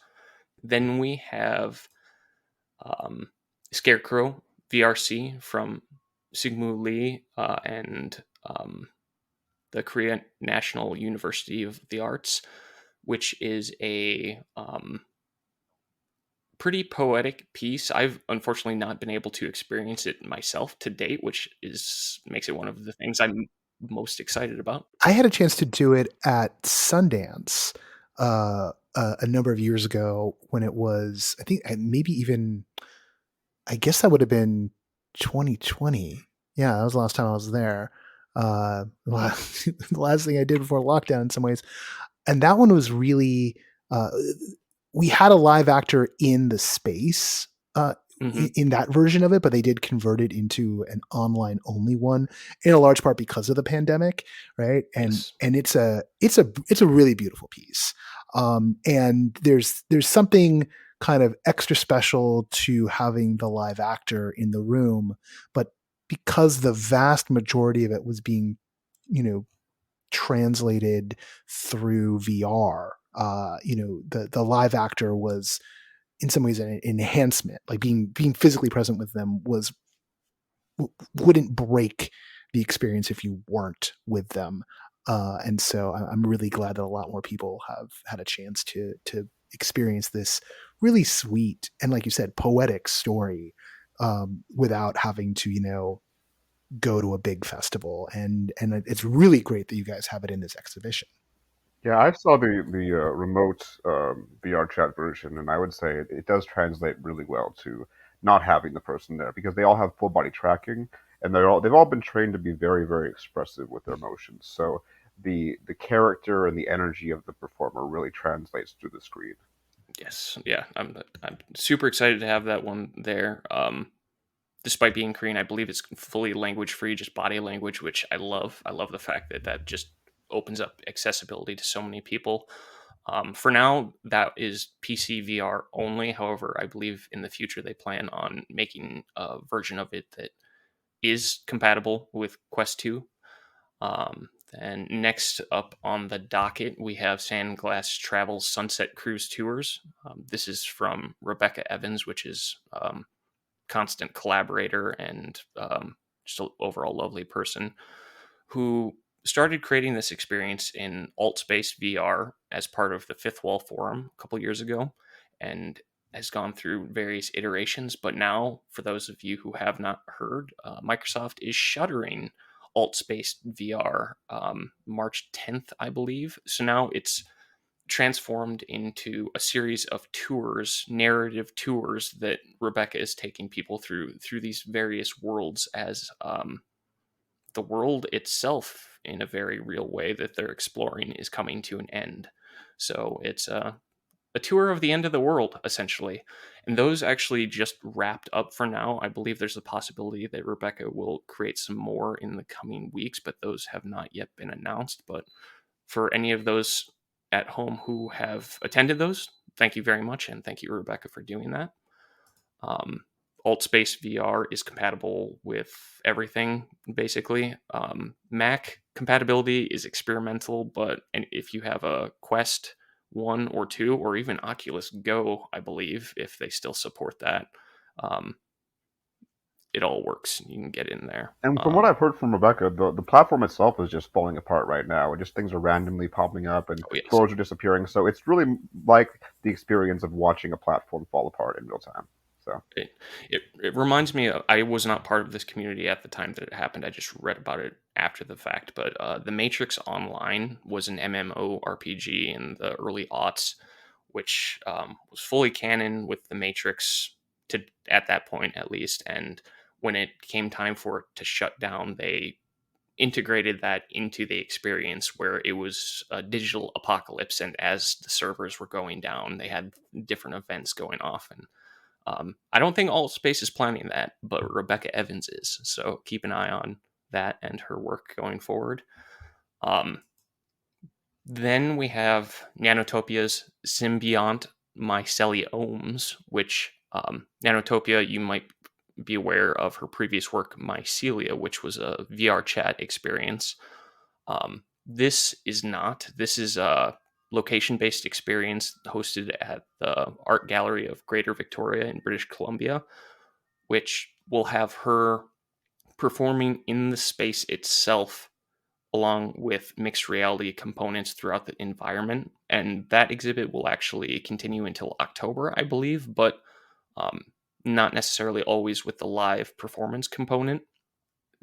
Then we have Scarecrow VRC from Sigmu Lee and the Korea National University of the Arts, which is a pretty poetic piece. I've unfortunately not been able to experience it myself to date, which makes it one of the things I'm most excited about. I had a chance to do it at Sundance a number of years ago, when it was, I think maybe even, I guess that would have been 2020. Yeah, that was the last time I was there. The last thing I did before lockdown in some ways. And that one was really, we had a live actor in the space in that version of it, but they did convert it into an online only one, in a large part because of the pandemic, right? And Yes. and it's a really beautiful piece. And there's something kind of extra special to having the live actor in the room, but because the vast majority of it was being, translated through VR, the live actor was in some ways an enhancement. Like being physically present with them wouldn't break the experience if you weren't with them. And so I'm really glad that a lot more people have had a chance to experience this really sweet and, like you said, poetic story without having to, go to a big festival. And it's really great that you guys have it in this exhibition. Yeah, I saw the remote VR chat version, and I would say it does translate really well to not having the person there, because they all have full body tracking, and they've all been trained to be very, very expressive with their emotions. So the character and the energy of the performer really translates through the screen. Yes, yeah, I'm super excited to have that one there. Despite being Korean, I believe it's fully language free, just body language, which I love. I love the fact that just opens up accessibility to so many people. For now, that is PC VR only. However, I believe in the future they plan on making a version of it that is compatible with Quest 2. And next up on the docket, we have Sandglass Travel's Sunset Cruise Tours. This is from Rebecca Evans, which is constant collaborator and just an overall lovely person, who started creating this experience in AltSpace VR as part of the Fifth Wall Forum a couple years ago, and has gone through various iterations, but now, for those of you who have not heard, Microsoft is shuttering AltSpace VR March 10th, I believe. So now it's transformed into a series of tours, narrative tours, that Rebecca is taking people through these various worlds as the world itself, in a very real way that they're exploring, is coming to an end. So it's a tour of the end of the world, essentially. And those actually just wrapped up for now. I believe there's a possibility that Rebecca will create some more in the coming weeks, but those have not yet been announced. But for any of those at home who have attended those, thank you very much. And thank you, Rebecca, for doing that. AltSpace VR is compatible with everything, basically. Mac compatibility is experimental, but if you have a Quest 1 or 2, or even Oculus Go, I believe, if they still support that, it all works. You can get in there. And from what I've heard from Rebecca, the platform itself is just falling apart right now. Just things are randomly popping up and floors are disappearing. So it's really like the experience of watching a platform fall apart in real time. So it reminds me of, I was not part of this community at the time that it happened. I just read about it after the fact. But The Matrix Online was an MMORPG in the early aughts, which was fully canon with The Matrix at that point, at least. And when it came time for it to shut down, they integrated that into the experience, where it was a digital apocalypse. And as the servers were going down, they had different events going off. And I don't think AltSpace is planning that, but Rebecca Evans is. So keep an eye on that and her work going forward. Then we have Nanotopia's Symbiont Myceliomes, which Nanotopia, you might be aware of her previous work, Mycelia, which was a VR chat experience. This is not. This is a location-based experience hosted at the Art Gallery of Greater Victoria in British Columbia, which will have her performing in the space itself, along with mixed reality components throughout the environment. And that exhibit will actually continue until October, I believe, but not necessarily always with the live performance component.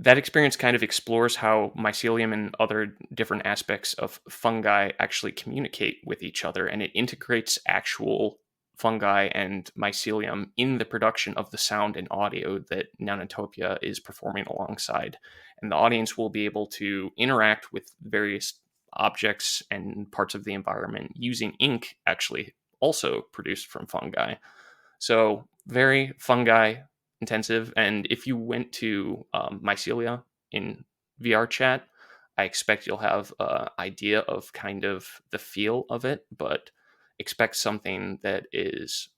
That experience kind of explores how mycelium and other different aspects of fungi actually communicate with each other, and it integrates actual fungi and mycelium in the production of the sound and audio that Nanotopia is performing alongside. And the audience will be able to interact with various objects and parts of the environment using ink, actually also produced from fungi. So very fungi intensive. And if you went to Mycelia in VR chat, I expect you'll have an idea of kind of the feel of it, but expect something that is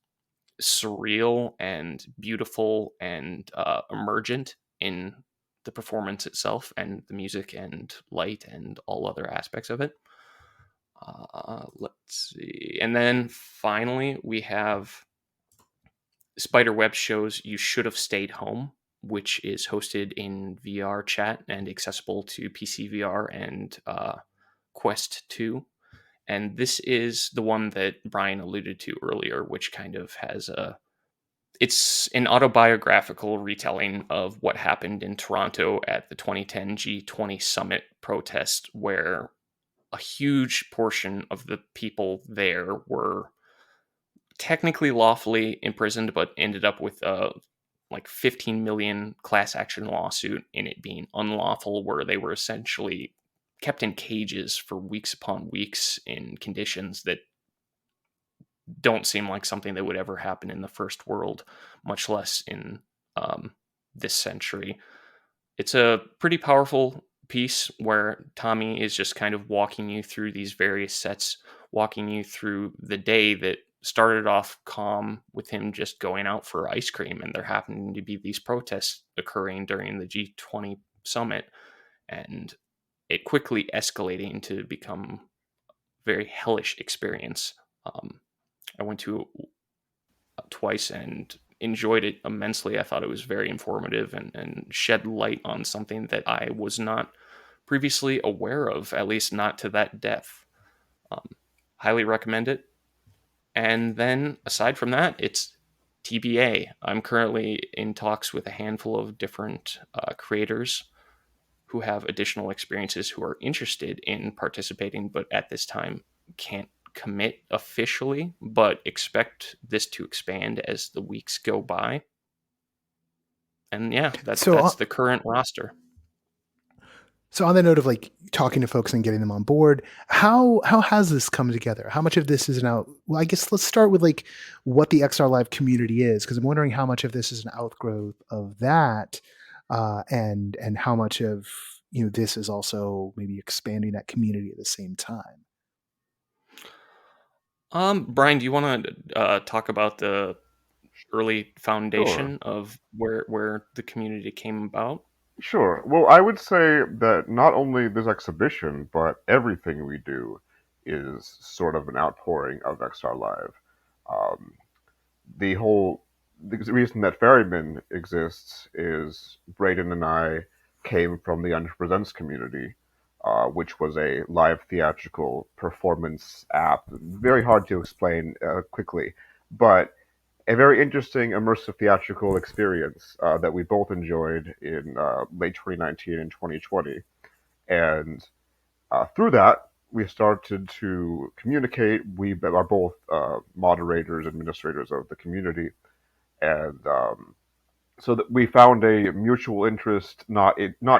surreal and beautiful and emergent in the performance itself and the music and light and all other aspects of it. Let's see. And then finally, we have Spiderweb shows You Should Have Stayed Home, which is hosted in VR chat and accessible to PC VR and Quest 2. And this is the one that Brian alluded to earlier, which kind of has it's an autobiographical retelling of what happened in Toronto at the 2010 G20 Summit protest, where a huge portion of the people there were technically lawfully imprisoned, but ended up with a 15 million class action lawsuit in it being unlawful, where they were essentially kept in cages for weeks upon weeks in conditions that don't seem like something that would ever happen in the first world, much less in this century. It's a pretty powerful piece where Tommy is just kind of walking you through these various sets, walking you through the day that started off calm with him just going out for ice cream, and there happening to be these protests occurring during the G20 summit, and it quickly escalating to become a very hellish experience. I went to twice and enjoyed it immensely. I thought it was very informative and shed light on something that I was not previously aware of, at least not to that depth. Highly recommend it. And then aside from that, it's TBA. I'm currently in talks with a handful of different creators who have additional experiences who are interested in participating, but at this time can't commit officially, but expect this to expand as the weeks go by. And yeah, that's So, the current roster. So on the note of like talking to folks and getting them on board, how has this come together? How much of this is now? Well, I guess let's start with like what the XRLive community is, because I'm wondering how much of this is an outgrowth of that, and how much of this is also maybe expanding that community at the same time. Brian, do you want to talk about the early Sure. foundation of where the community came about? Sure. Well, I would say that not only this exhibition, but everything we do is sort of an outpouring of XRLive. Um, the reason that Ferrymen exists is Braden and I came from the Underpresents community, which was a live theatrical performance app. Very hard to explain quickly, but a very interesting immersive theatrical experience that we both enjoyed in late 2019 and 2020. And through that, we started to communicate. We are both moderators, administrators of the community, and so that we found a mutual interest, not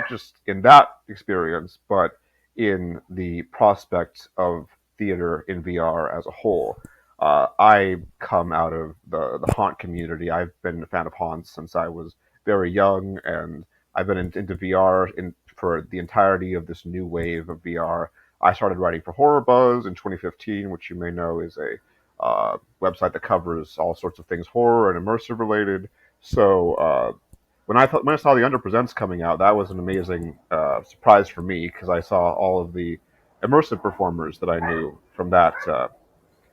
just in that experience, but in the prospect of theater in VR as a whole. I come out of the haunt community. I've been a fan of haunts since I was very young, and I've been into VR for the entirety of this new wave of VR. I started writing for Horror Buzz in 2015, which you may know is a website that covers all sorts of things horror and immersive related. So when I saw the Underpresents coming out, that was an amazing surprise for me because I saw all of the immersive performers that I knew from that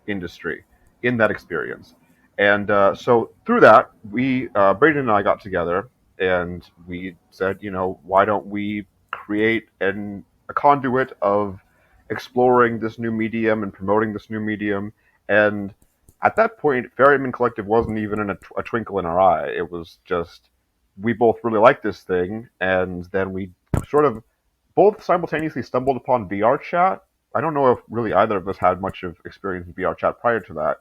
industry in that experience. And so through that, Braden and I got together and we said, why don't we create a conduit of exploring this new medium and promoting this new medium? And at that point, Ferryman Collective wasn't even in a twinkle in our eye. It was just, we both really liked this thing. And then we sort of both simultaneously stumbled upon VR chat. I don't know if really either of us had much of experience in VR chat prior to that.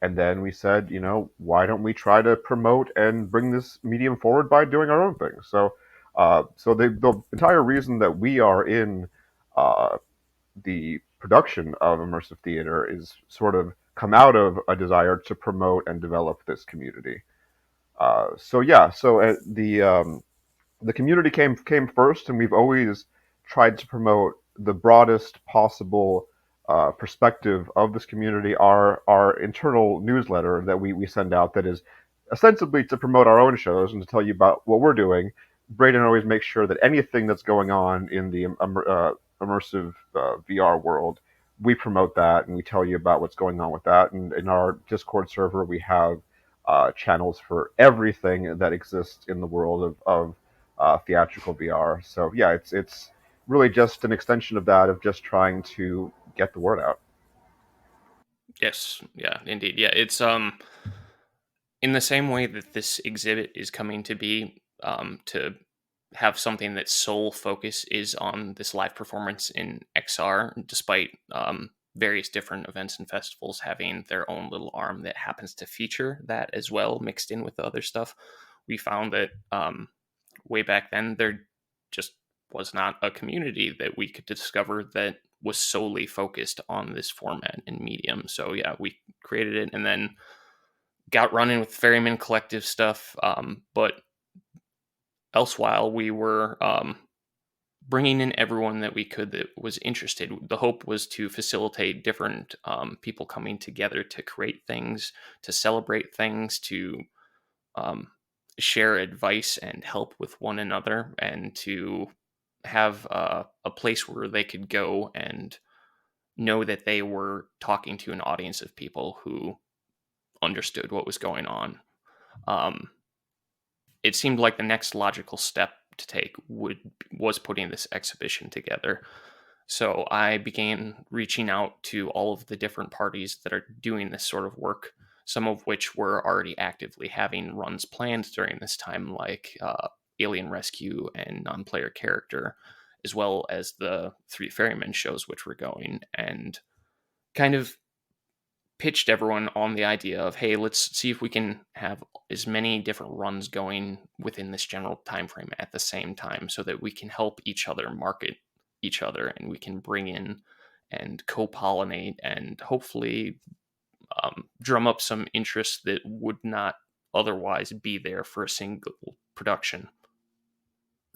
And then we said, why don't we try to promote and bring this medium forward by doing our own thing? So, the entire reason that we are in the production of immersive theater is sort of come out of a desire to promote and develop this community. The community came first, and we've always tried to promote the broadest possible perspective of this community. Our internal newsletter that we send out that is ostensibly to promote our own shows and to tell you about what we're doing. Braden always makes sure that anything that's going on in the immersive VR world, we promote that and we tell you about what's going on with that. And in our Discord server, we have channels for everything that exists in the world of theatrical VR. So yeah, it's really just an extension of that, of just trying to get the word out. Yes, yeah, indeed. Yeah, it's in the same way that this exhibit is coming to be, to have something that sole focus is on this live performance in XR, despite various different events and festivals having their own little arm that happens to feature that as well, mixed in with the other stuff. We found that way back then there just was not a community that we could discover that was solely focused on this format and medium. So yeah, we created it and then got running with Ferrymen Collective stuff. But elsewhile, we were bringing in everyone that we could that was interested. The hope was to facilitate different people coming together to create things, to celebrate things, to share advice and help with one another, and to have a place where they could go and know that they were talking to an audience of people who understood what was going on. It seemed like the next logical step to take was putting this exhibition together. So I began reaching out to all of the different parties that are doing this sort of work, some of which were already actively having runs planned during this time, like Alien Rescue and Non-Player Character, as well as the 3 Ferrymen shows which were going, and kind of pitched everyone on the idea of, hey, let's see if we can have as many different runs going within this general time frame at the same time, so that we can help each other market each other, and we can bring in and co-pollinate and hopefully drum up some interest that would not otherwise be there for a single production.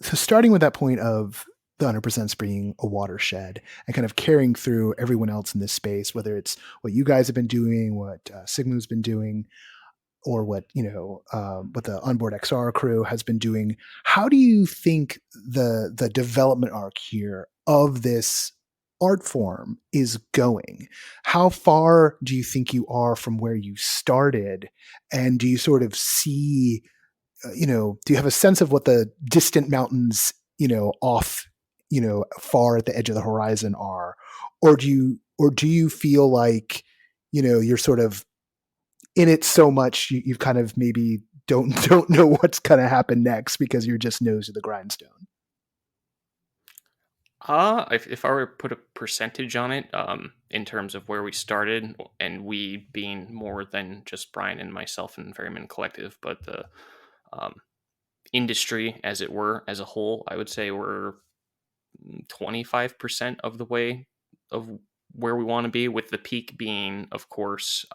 So starting with that point of the 100% being a watershed and kind of carrying through everyone else in this space, whether it's what you guys have been doing, what Sigma's been doing, or what what the onboard XR crew has been doing. How do you think the development arc here of this art form is going? How far do you think you are from where you started, and do you sort of see do you have a sense of what the distant mountains off far at the edge of the horizon are, or do you feel like you're sort of in it so much you kind of maybe don't know what's going to happen next because you're just nose to the grindstone? If I were to put a percentage on it, in terms of where we started, and we being more than just Brian and myself and Ferryman Collective, but the um, industry, as it were, as a whole, I would say we're 25% of the way of where we want to be, with the peak being, of course,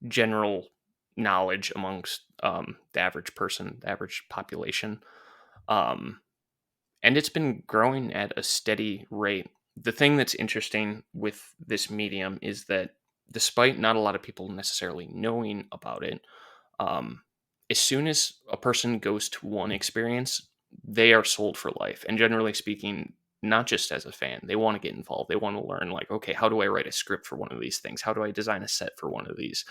general knowledge amongst the average person, the average population. And it's been growing at a steady rate. The thing that's interesting with this medium is that despite not a lot of people necessarily knowing about it, as soon as a person goes to one experience, they are sold for life. And generally speaking, not just as a fan, they want to get involved. They want to learn, like, okay, how do I write a script for one of these things? How do I design a set for one of these?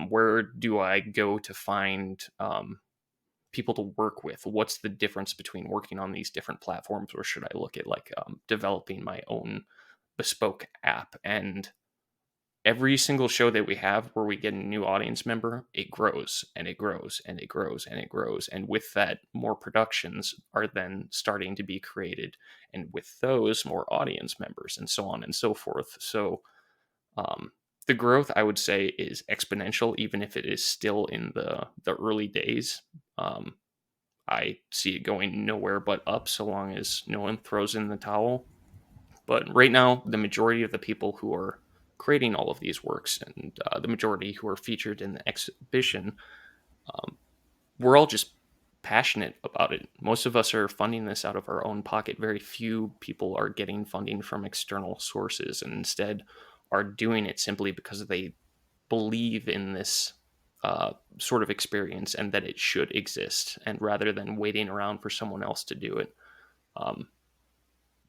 Where do I go to find people to work with? What's the difference between working on these different platforms, or should I look at like developing my own bespoke app? And every single show that we have where we get a new audience member, it grows and it grows and it grows and it grows. And with that, more productions are then starting to be created, and with those, more audience members, and so on and so forth. So the growth, I would say, is exponential, even if it is still in the early days. I see it going nowhere but up, so long as no one throws in the towel. But right now, the majority of the people who are creating all of these works, and the majority who are featured in the exhibition, we're all just passionate about it. Most of us are funding this out of our own pocket. Very few people are getting funding from external sources, and instead are doing it simply because they believe in this sort of experience and that it should exist. And rather than waiting around for someone else to do it,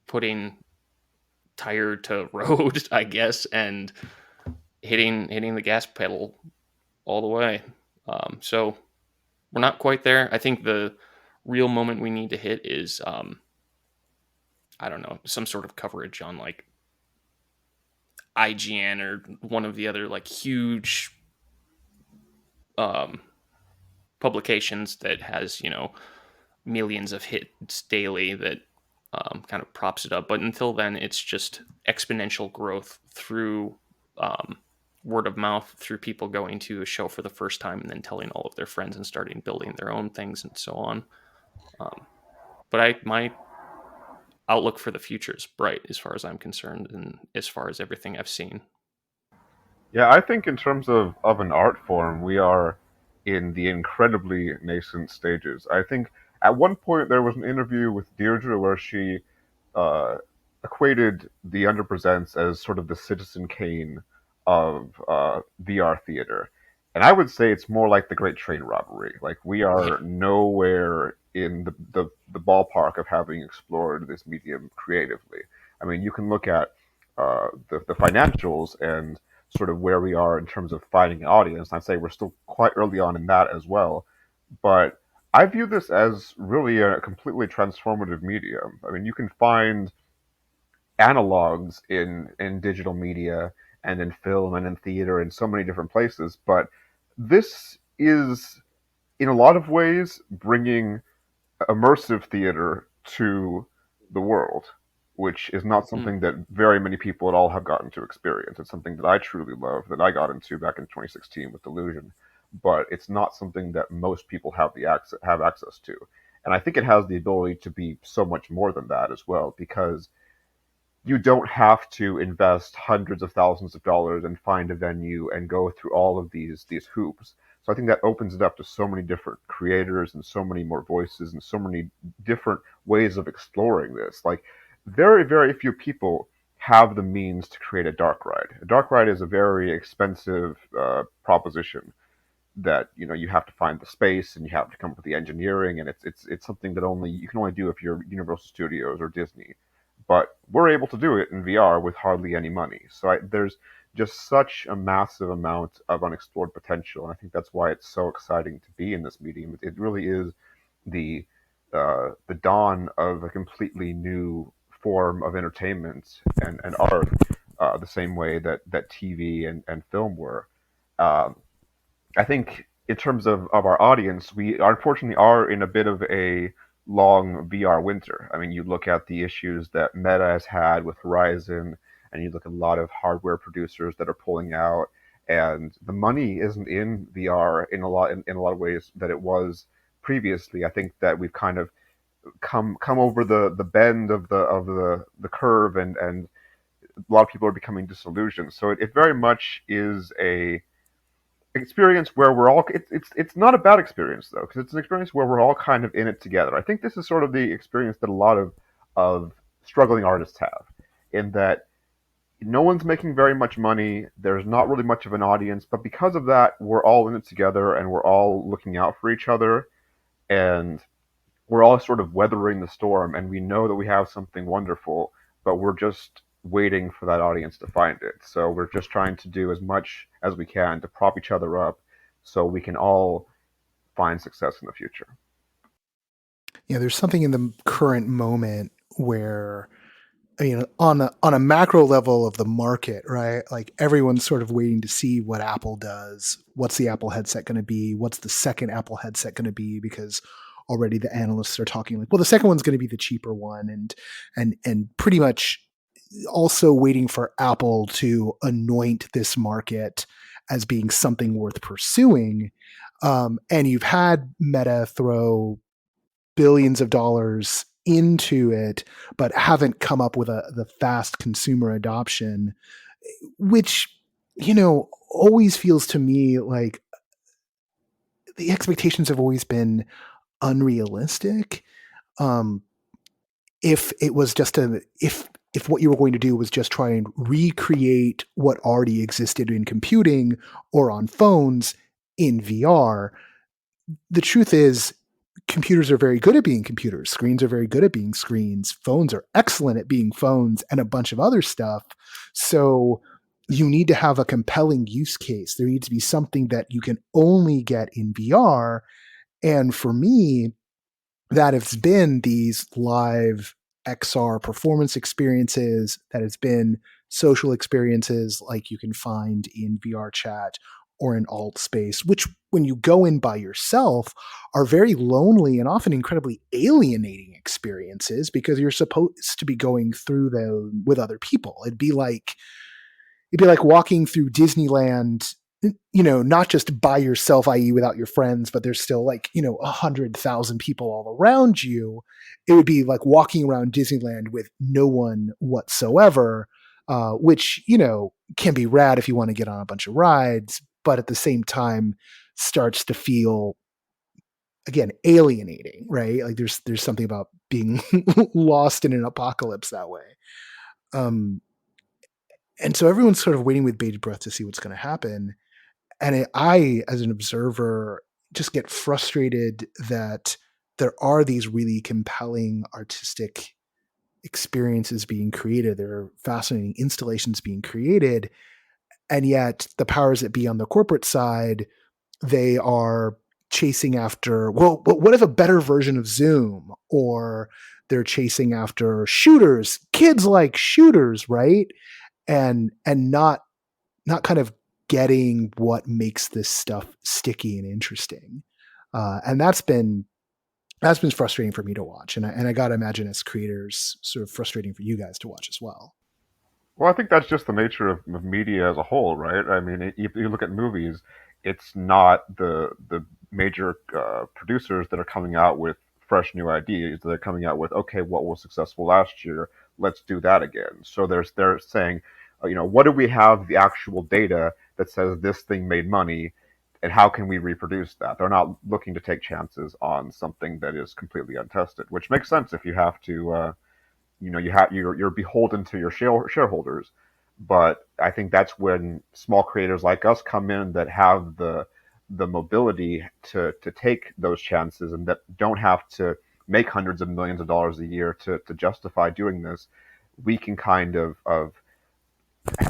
putting tire to road, I guess, and hitting the gas pedal all the way. So we're not quite there. I think the real moment we need to hit is I don't know, some sort of coverage on like IGN or one of the other like huge publications that has millions of hits daily that kind of props it up. But until then, it's just exponential growth through word of mouth, through people going to a show for the first time and then telling all of their friends and starting building their own things and so on. But my outlook for the future is bright as far as I'm concerned, and as far as everything I've seen. Yeah, I think in terms of an art form, we are in the incredibly nascent stages. I think at one point there was an interview with Deirdre where she uh, equated the Underpresents as sort of the Citizen Kane of VR theater. And I would say it's more like the Great Train Robbery. Like, we are nowhere in the ballpark of having explored this medium creatively. I mean, you can look at the financials and sort of where we are in terms of finding an audience. I'd say we're still quite early on in that as well. But I view this as really a completely transformative medium. I mean, you can find analogs in digital media and in film and in theater in so many different places. But this is, in a lot of ways, bringing immersive theater to the world, which is not something that very many people at all have gotten to experience. It's something that I truly love, that I got into back in 2016 with Delusion, but it's not something that most people have access to. And I think it has the ability to be so much more than that as well, because you don't have to invest hundreds of thousands of dollars and find a venue and go through all of these hoops. So I think that opens it up to so many different creators and so many more voices and so many different ways of exploring this. Like, very, very few people have the means to create a dark ride. A dark ride is a very expensive proposition that, you know, you have to find the space and you have to come up with the engineering, and it's something that only you can only do if you're Universal Studios or Disney. But we're able to do it in VR with hardly any money. So there's just such a massive amount of unexplored potential, and I think that's why it's so exciting to be in this medium. It really is the dawn of a completely new form of entertainment and art, the same way that TV and film were. Um, I think in terms of our audience, we unfortunately are in a bit of a long VR winter. I mean, you look at the issues that Meta has had with Horizon, and you look at a lot of hardware producers that are pulling out, and the money isn't in VR in a lot of ways that it was previously. I think that we've kind of come over the bend of the curve, and a lot of people are becoming disillusioned. So it very much is a experience where we're all it's not a bad experience though, because it's an experience where we're all kind of in it together. I think this is sort of the experience that a lot of struggling artists have, in that no one's making very much money, there's not really much of an audience, but because of that, we're all in it together and we're all looking out for each other, and we're all sort of weathering the storm, and we know that we have something wonderful, but we're just waiting for that audience to find it. So we're just trying to do as much as we can to prop each other up so we can all find success in the future. Yeah, there's something in the current moment where, you know, on a macro level of the market, right? Like, everyone's sort of waiting to see what Apple does. What's the Apple headset going to be? What's the second Apple headset going to be? Because already the analysts are talking like, well, the second one's going to be the cheaper one, and pretty much also waiting for Apple to anoint this market as being something worth pursuing. And you've had Meta throw billions of dollars into it, but haven't come up with the fast consumer adoption, which, you know, always feels to me like the expectations have always been unrealistic. If it was just if what you were going to do was just try and recreate what already existed in computing or on phones in VR, the truth is computers are very good at being computers. Screens are very good at being screens. Phones are excellent at being phones, and a bunch of other stuff. So you need to have a compelling use case. There needs to be something that you can only get in VR. And for me, that has been these live XR performance experiences, that has been social experiences like you can find in VR chat or in alt space, which when you go in by yourself are very lonely and often incredibly alienating experiences, because you're supposed to be going through them with other people. It'd be like walking through Disneyland, you know, not just by yourself, i.e. without your friends, but there's still like, you know, 100,000 people all around you. It would be like walking around Disneyland with no one whatsoever, which, you know, can be rad if you want to get on a bunch of rides, but at the same time starts to feel, again, alienating, right? Like there's something about being lost in an apocalypse that way. And so everyone's sort of waiting with bated breath to see what's going to happen. And I, as an observer, just get frustrated that there are these really compelling artistic experiences being created. There are fascinating installations being created. And yet the powers that be on the corporate side, they are chasing after, well, but what if a better version of Zoom? Or they're chasing after shooters. Kids like shooters, right? And not kind of getting what makes this stuff sticky and interesting. And that's been frustrating for me to watch. And I got to imagine as creators, sort of frustrating for you guys to watch as well. Well, I think that's just the nature of media as a whole, right? I mean, if you look at movies, it's not the major producers that are coming out with fresh new ideas. They're coming out with, okay, what was successful last year? Let's do that again. So they're saying, what do we have the actual data that says this thing made money, and how can we reproduce that? They're not looking to take chances on something that is completely untested, which makes sense if you have to. You're beholden to your shareholders. But I think that's when small creators like us come in that have the mobility to take those chances and that don't have to make hundreds of millions of dollars a year to justify doing this. We can kind of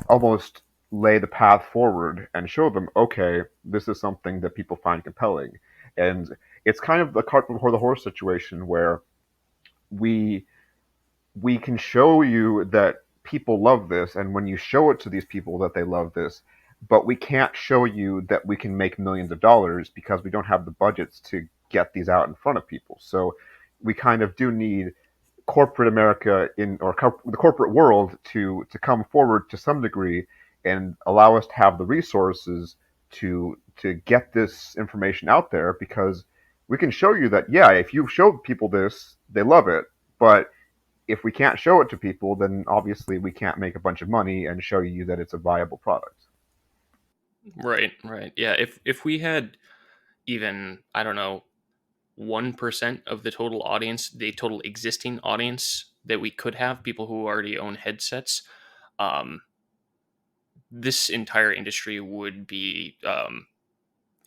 almost lay the path forward and show them, okay, this is something that people find compelling. And it's kind of the cart before the horse situation where we can show you that people love this, and when you show it to these people that they love this, but we can't show you that we can make millions of dollars because we don't have the budgets to get these out in front of people. So we kind of do need corporate America the corporate world to come forward to some degree and allow us to have the resources to get this information out there, because we can show you that, yeah, if you show people this, they love it. But if we can't show it to people, then obviously we can't make a bunch of money and show you that it's a viable product. Right. Yeah, if we had even, I don't know, 1% of the total audience, the total existing audience that we could have, people who already own headsets, this entire industry would be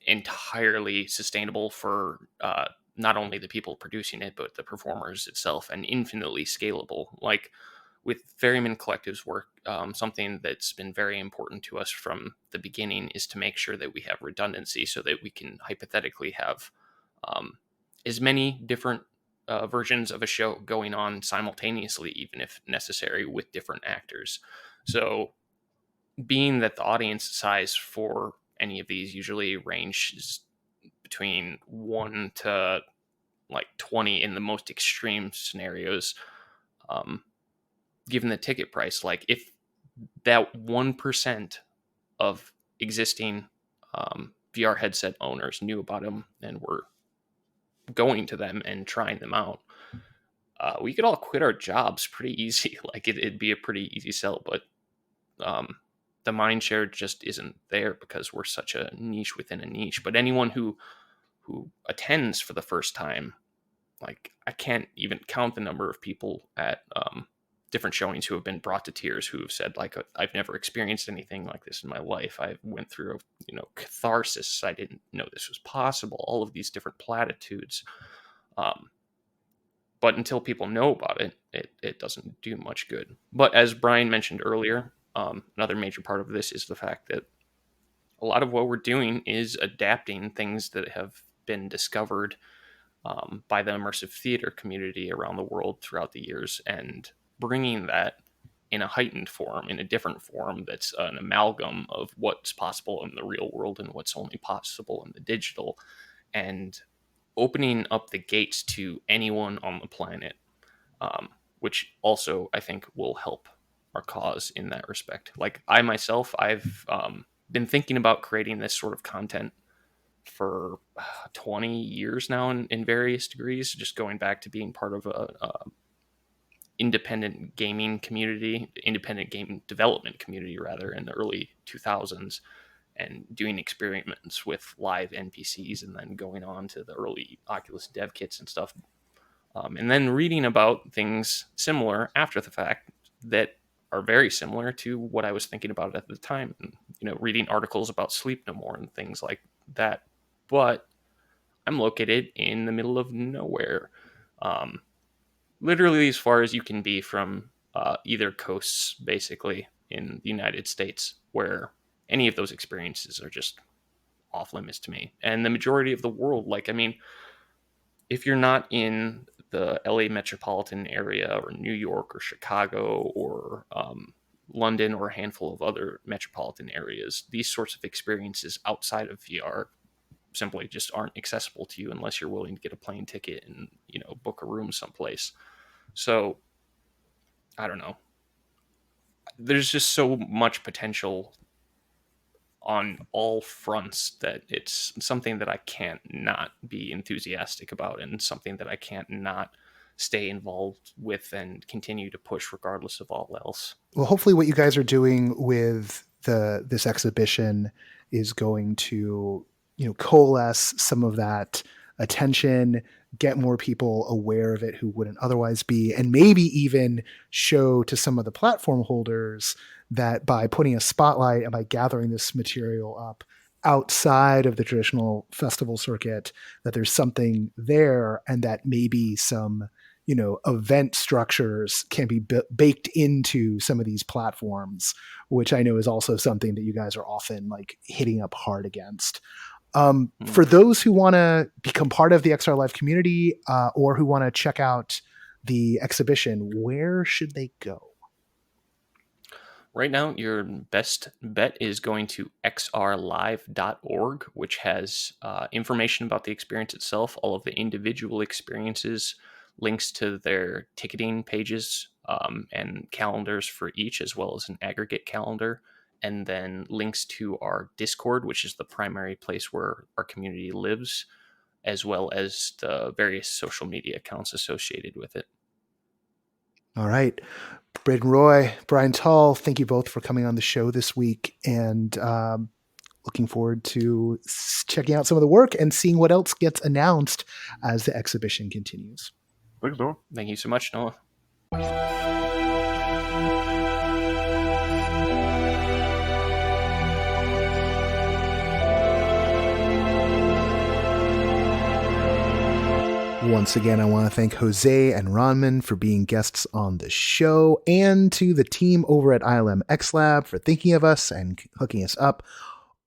entirely sustainable for not only the people producing it, but the performers itself, and infinitely scalable. Like with Ferrymen Collective's work, something that's been very important to us from the beginning is to make sure that we have redundancy so that we can hypothetically have as many different versions of a show going on simultaneously, even if necessary, with different actors. So being that the audience size for any of these usually ranges between 1 to like 20 in the most extreme scenarios, given the ticket price, like if that 1% of existing VR headset owners knew about them and were going to them and trying them out, we could all quit our jobs pretty easy. Like it'd be a pretty easy sell, but the mind share just isn't there because we're such a niche within a niche. But anyone who attends for the first time, like I can't even count the number of people at different showings who have been brought to tears, who have said, like, I've never experienced anything like this in my life. I went through catharsis. I didn't know this was possible. All of these different platitudes. But until people know about it, it doesn't do much good. But as Brian mentioned earlier, another major part of this is the fact that a lot of what we're doing is adapting things that have been discovered by the immersive theater community around the world throughout the years, and bringing that in a heightened form, in a different form that's an amalgam of what's possible in the real world and what's only possible in the digital, and opening up the gates to anyone on the planet, which also I think will help our cause in that respect. Like I myself, I've been thinking about creating this sort of content for 20 years now in various degrees, just going back to being part of a independent gaming community, independent game development community rather, in the early 2000s, and doing experiments with live NPCs, and then going on to the early Oculus dev kits and stuff, and then reading about things similar after the fact that are very similar to what I was thinking about at the time. And, reading articles about Sleep No More and things like that. But I'm located in the middle of nowhere, literally as far as you can be from either coasts, basically, in the United States, where any of those experiences are just off limits to me. And the majority of the world, if you're not in the LA metropolitan area or New York or Chicago or London or a handful of other metropolitan areas, these sorts of experiences outside of VR simply just aren't accessible to you unless you're willing to get a plane ticket and, you know, book a room someplace. So I don't know. There's just so much potential on all fronts that it's something that I can't not be enthusiastic about, and something that I can't not stay involved with and continue to push regardless of all else. Well, hopefully what you guys are doing with this exhibition is going to, you know, coalesce some of that attention, get more people aware of it who wouldn't otherwise be, and maybe even show to some of the platform holders that by putting a spotlight and by gathering this material up outside of the traditional festival circuit, that there's something there, and that maybe some, you know, event structures can be baked into some of these platforms, which I know is also something that you guys are often like hitting up hard against. For those who want to become part of the XRLive community or who want to check out the exhibition, where should they go? Right now, your best bet is going to XRLive.org, which has information about the experience itself, all of the individual experiences, links to their ticketing pages, and calendars for each, as well as an aggregate calendar, and then links to our Discord, which is the primary place where our community lives, as well as the various social media accounts associated with it. All right. Braden Roy, Brian Tull, thank you both for coming on the show this week, and looking forward to checking out some of the work and seeing what else gets announced as the exhibition continues. Thanks, Noah. Thank you so much, Noah. Once again, I want to thank Jose and Ronman for being guests on the show, and to the team over at ILMxLAB for thinking of us and hooking us up.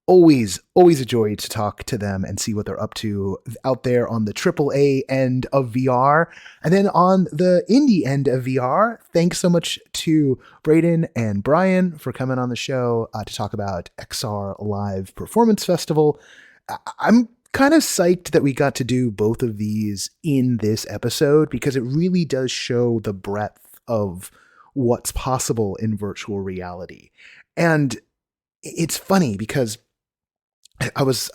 Always a joy to talk to them and see what they're up to out there on the AAA end of VR. And then on the indie end of VR, thanks so much to Braden and Brian for coming on the show to talk about XRLive Performance Festival. I'm kind of psyched that we got to do both of these in this episode, because it really does show the breadth of what's possible in virtual reality. And it's funny because I was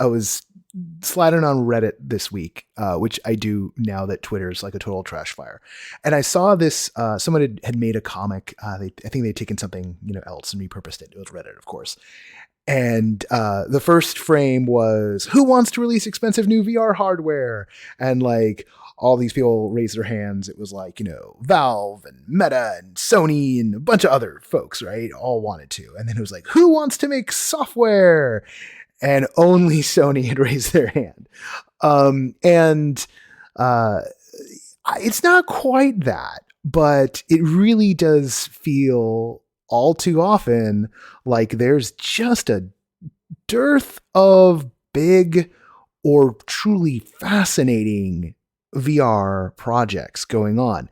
sliding on Reddit this week, which I do now that Twitter is like a total trash fire. And I saw this, someone had made a comic. I think they'd taken something, you know, else and repurposed it. It was Reddit, of course. And the first frame was, who wants to release expensive new VR hardware? And like all these people raised their hands. It was like, you know, Valve and Meta and Sony and a bunch of other folks, right? All wanted to. And then it was like, who wants to make software? And only Sony had raised their hand. It's not quite that, but it really does feel all too often like there's just a dearth of big or truly fascinating VR projects going on.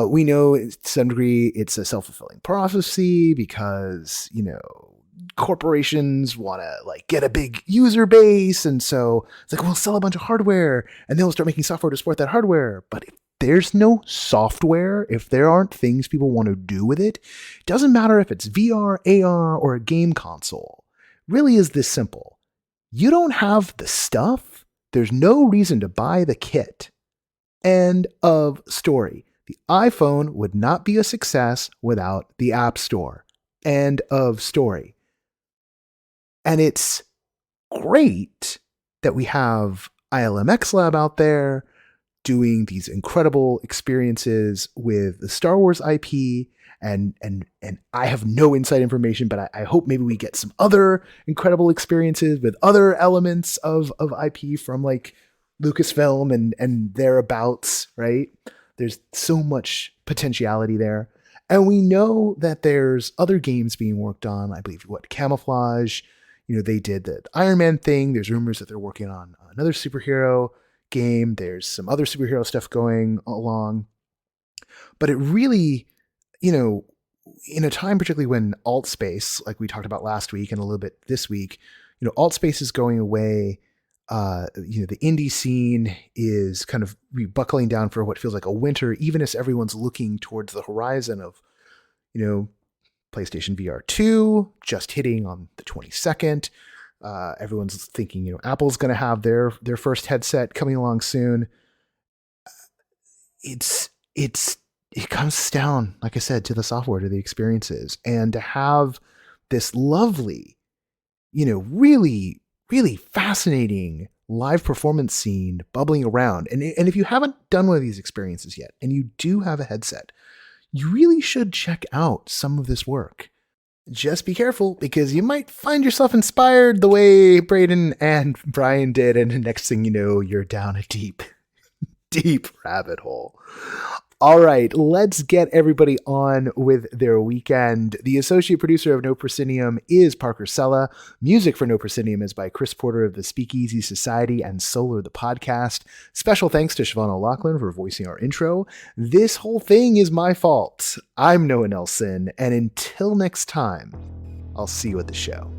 We know to some degree it's a self-fulfilling prophecy because, you know, corporations want to like get a big user base. And so it's like, we'll sell a bunch of hardware and then we'll start making software to support that hardware. But if there's no software, if there aren't things people want to do with it, it doesn't matter if it's VR, AR, or a game console. It really is this simple. You don't have the stuff, there's no reason to buy the kit. End of story. The iPhone would not be a success without the App Store. End of story. And it's great that we have ILMxLAB out there doing these incredible experiences with the Star Wars IP. And I have no inside information, but I hope maybe we get some other incredible experiences with other elements of IP from like Lucasfilm and thereabouts, right? There's so much potentiality there. And we know that there's other games being worked on. I believe, Camouflage, you know, they did the Iron Man thing. There's rumors that they're working on another superhero game. There's some other superhero stuff going along. But it really, in a time particularly when alt space, like we talked about last week and a little bit this week, alt space is going away. The indie scene is kind of buckling down for what feels like a winter, even as everyone's looking towards the horizon of, PlayStation VR2 just hitting on the 22nd. Everyone's thinking, Apple's going to have their first headset coming along soon. It comes down, like I said, to the software, to the experiences, and to have this lovely, really, really fascinating live performance scene bubbling around. And if you haven't done one of these experiences yet, and you do have a headset, you really should check out some of this work. Just be careful, because you might find yourself inspired the way Braden and Brian did, and next thing you know, you're down a deep, deep rabbit hole. All right, let's get everybody on with their weekend. The associate producer of No Proscenium is Parker Sella. Music for No Proscenium is by Chris Porter of the Speakeasy Society and Solar the Podcast. Special thanks to Siobhan O'Loughlin for voicing our intro. This whole thing is my fault. I'm Noah Nelson, and until next time, I'll see you at the show.